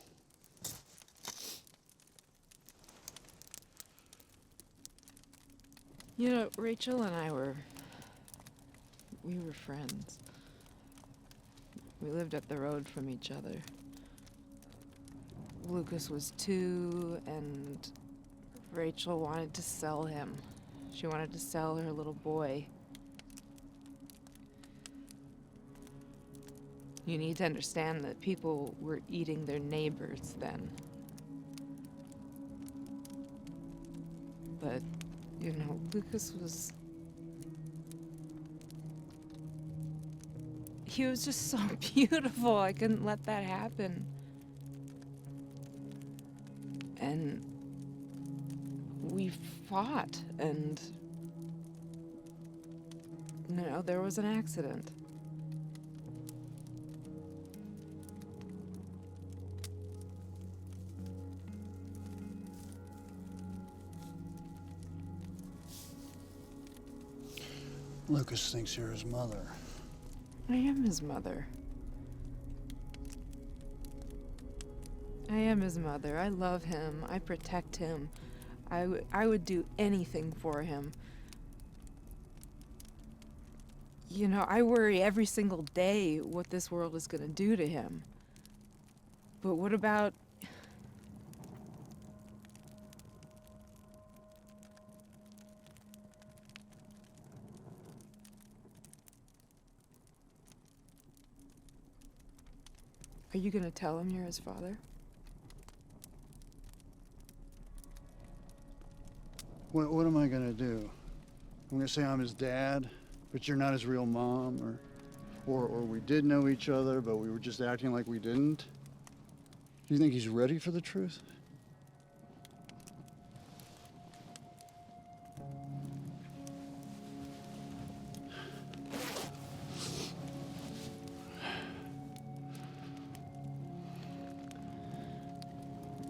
You know, Rachel and I were friends. We lived up the road from each other. Lucas was 2, and Rachel wanted to sell him. She wanted to sell her little boy. You need to understand that people were eating their neighbors then. But, you know, Lucas was... He was just so beautiful. I couldn't let that happen. And we fought, and you know, there was an accident. Lucas thinks you're his mother. I am his mother. I am his mother. I love him. I protect him. I would do anything for him. You know, I worry every single day what this world is gonna do to him. But what about... Are you gonna tell him you're his father? What am I gonna do? I'm gonna say I'm his dad, but you're not his real mom, or we did know each other, but we were just acting like we didn't? Do you think he's ready for the truth?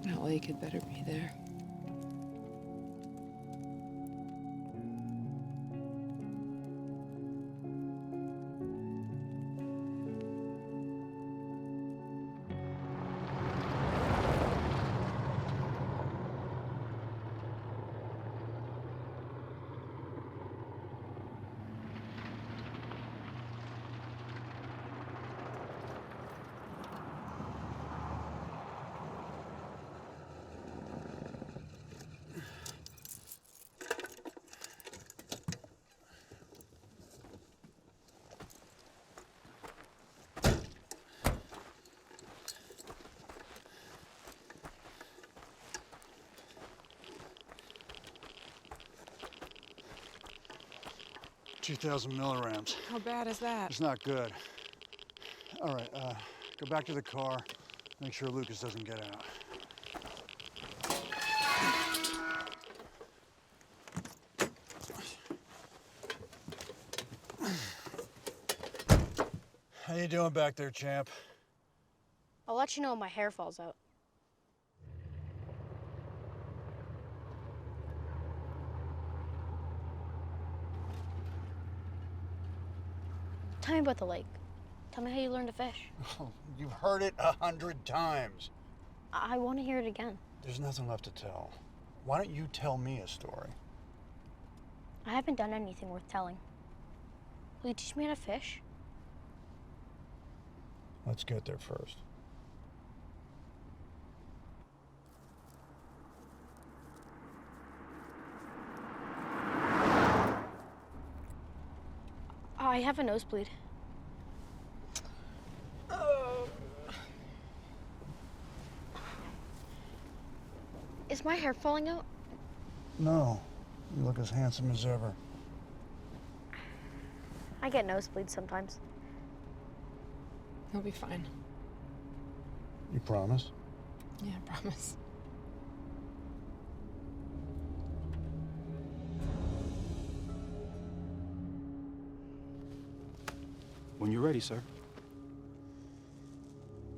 That lake had better be there. $2,000 milligrams. How bad is that? It's not good. All right, go back to the car. Make sure Lucas doesn't get out. How you doing back there, champ? I'll let you know when my hair falls out. Tell me about the lake. Tell me how you learned to fish. Oh, you've heard it 100 times. I want to hear it again. There's nothing left to tell. Why don't you tell me a story? I haven't done anything worth telling. Will you teach me how to fish? Let's get there first. I have a nosebleed. Is my hair falling out? No, you look as handsome as ever. I get nosebleeds sometimes. He'll be fine. You promise? Yeah, I promise. When you're ready, sir.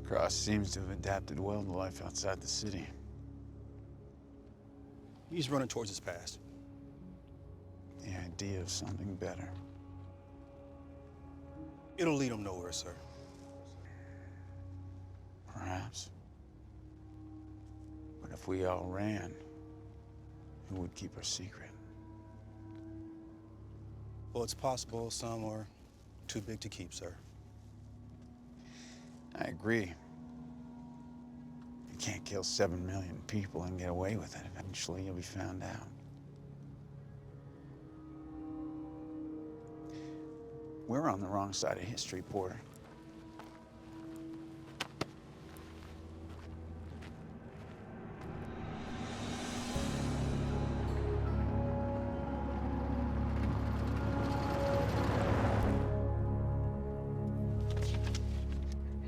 Cross seems to have adapted well to life outside the city. He's running towards his past. The idea of something better. It'll lead him nowhere, sir. Perhaps. But if we all ran, who would keep our secret? Well, it's possible some are too big to keep, sir. I agree. You can't kill 7 million people and get away with it. Eventually, you'll be found out. We're on the wrong side of history, Porter.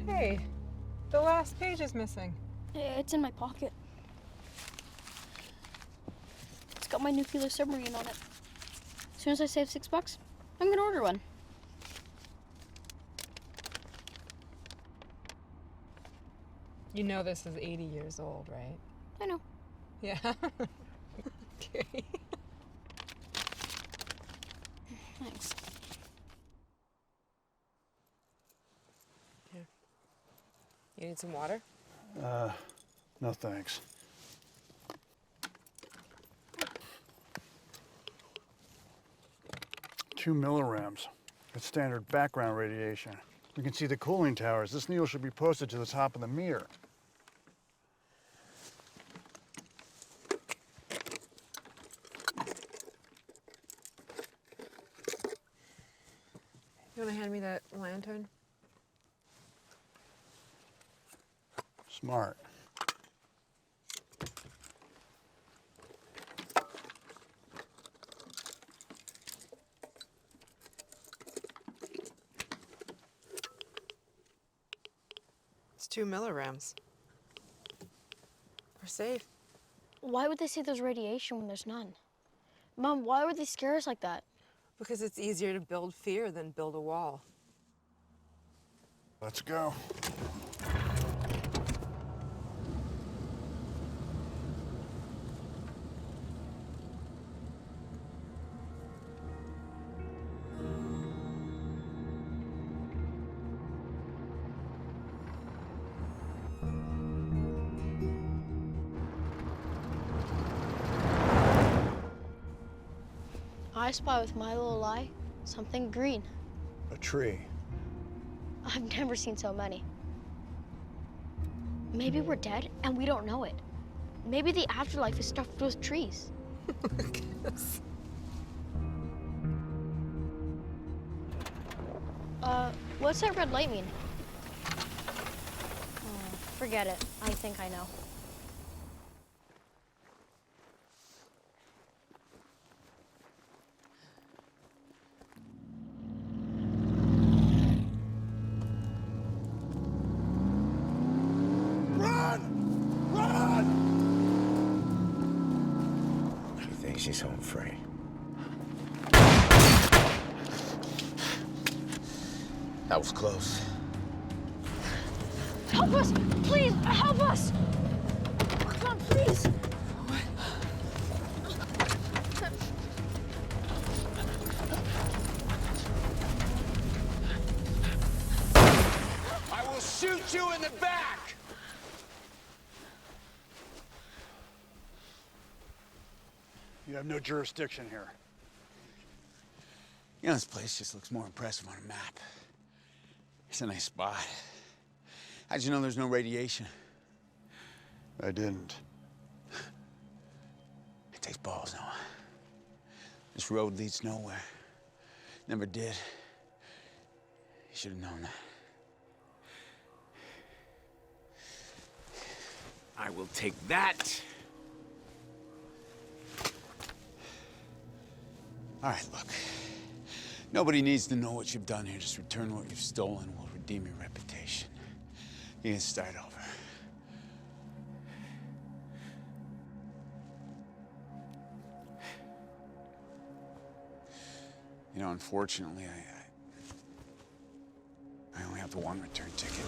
Hey, the last page is missing. It's in my pocket. It's got my nuclear submarine on it. As soon as I save $6, I'm gonna order one. You know this is 80 years old, right? I know. Yeah. Okay. Thanks. Here. You need some water? No thanks. $2 milligrams. It's standard background radiation. We can see the cooling towers. This needle should be posted to the top of the mirror. You want to hand me that lantern? Smart. It's 2 milligrams. We're safe. Why would they say there's radiation when there's none? Mom, why would they scare us like that? Because it's easier to build fear than build a wall. Let's go. I spy with my little eye something green. A tree. I've never seen so many. Maybe we're dead and we don't know it. Maybe the afterlife is stuffed with trees. What's that red light mean? Oh, forget it. I think I know. He thinks he's home free. That was close. Help us! Please, help us! Come on, please! I will shoot you in the back! You have no jurisdiction here. You know, this place just looks more impressive on a map. It's a nice spot. How'd you know there's no radiation? I didn't. It takes balls, Noah. This road leads nowhere. Never did. You should have known that. I will take that. All right, look. Nobody needs to know what you've done here. Just return what you've stolen. We'll redeem your reputation. You can start over. You know, unfortunately, I only have the one return ticket.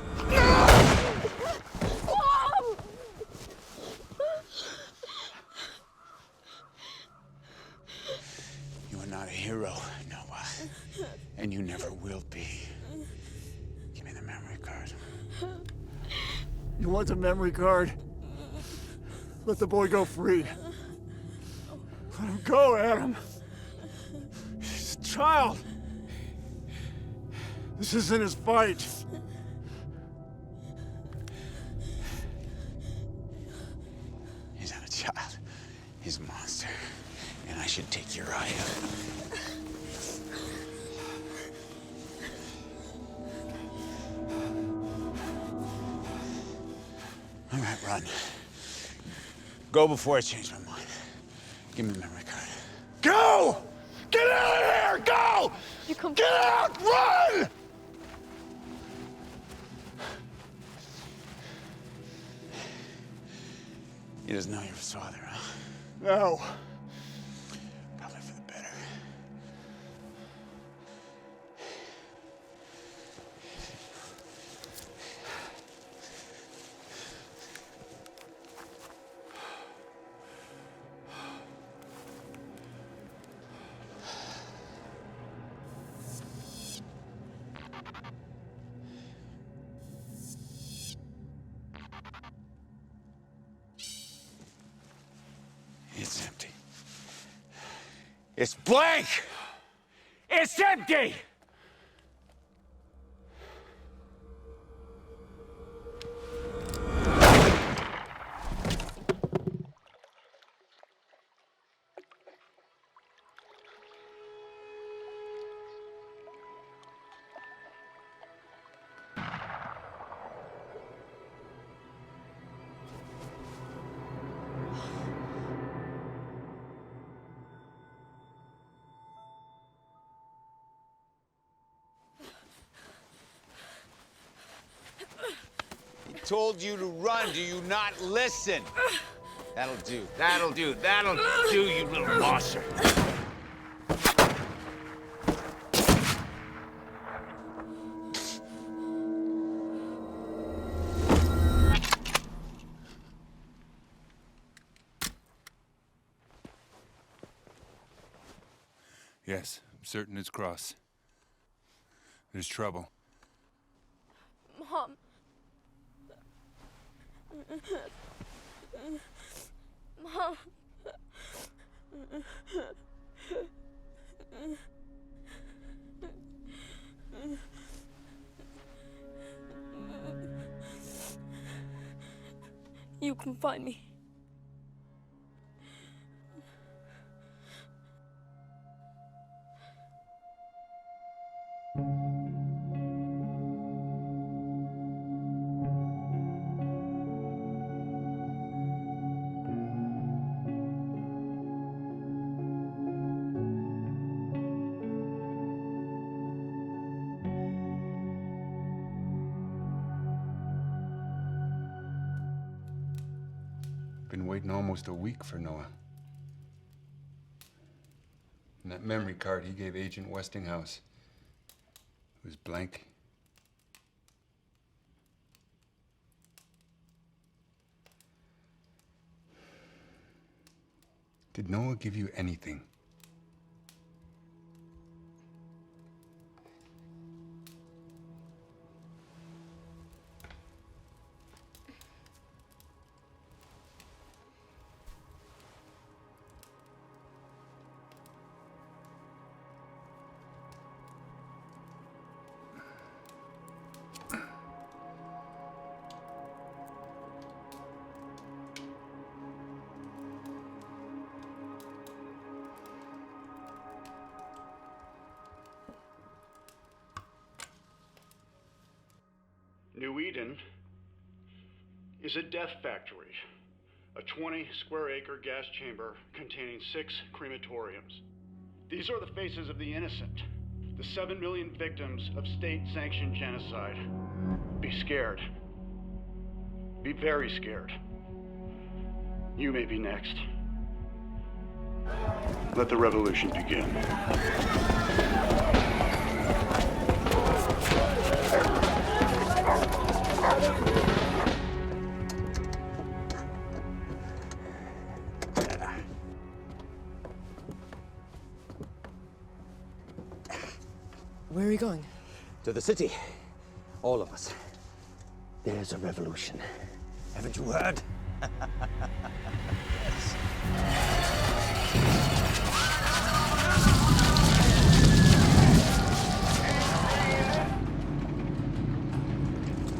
You are not a hero, Noah. And you never will be. Give me the memory card. You want the memory card? Let the boy go free. Let him go, Adam. He's a child. This isn't his fight. He's not a child. He's a monster. And I should take your eye out. All right, run. Go before I change my mind. Give me the memory card. Go! Get out of here! Go! You come. Get out! Run! He doesn't know you're his father, huh? No. Probably for the better. It's empty. It's blank! It's empty! told you to run. Do you not listen? That'll do. That'll do. That'll do, you little monster. Yes, I'm certain it's Cross. There's trouble. Mom. Mom. You can find me. Been waiting almost a week for Noah. And that memory card he gave Agent Westinghouse was blank. Did Noah give you anything? New Eden is a death factory, a 20-square-acre gas chamber containing 6 crematoriums. These are the faces of the innocent, the 7 million victims of state-sanctioned genocide. Be scared. Be very scared. You may be next. Let the revolution begin. Where are you going? To the city. All of us. There's a revolution. Haven't you heard? Yes.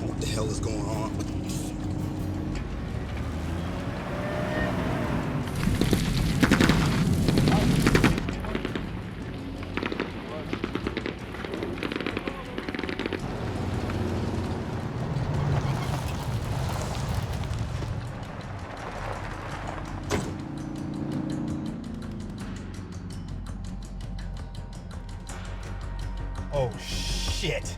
What the hell is going on? Oh, shit.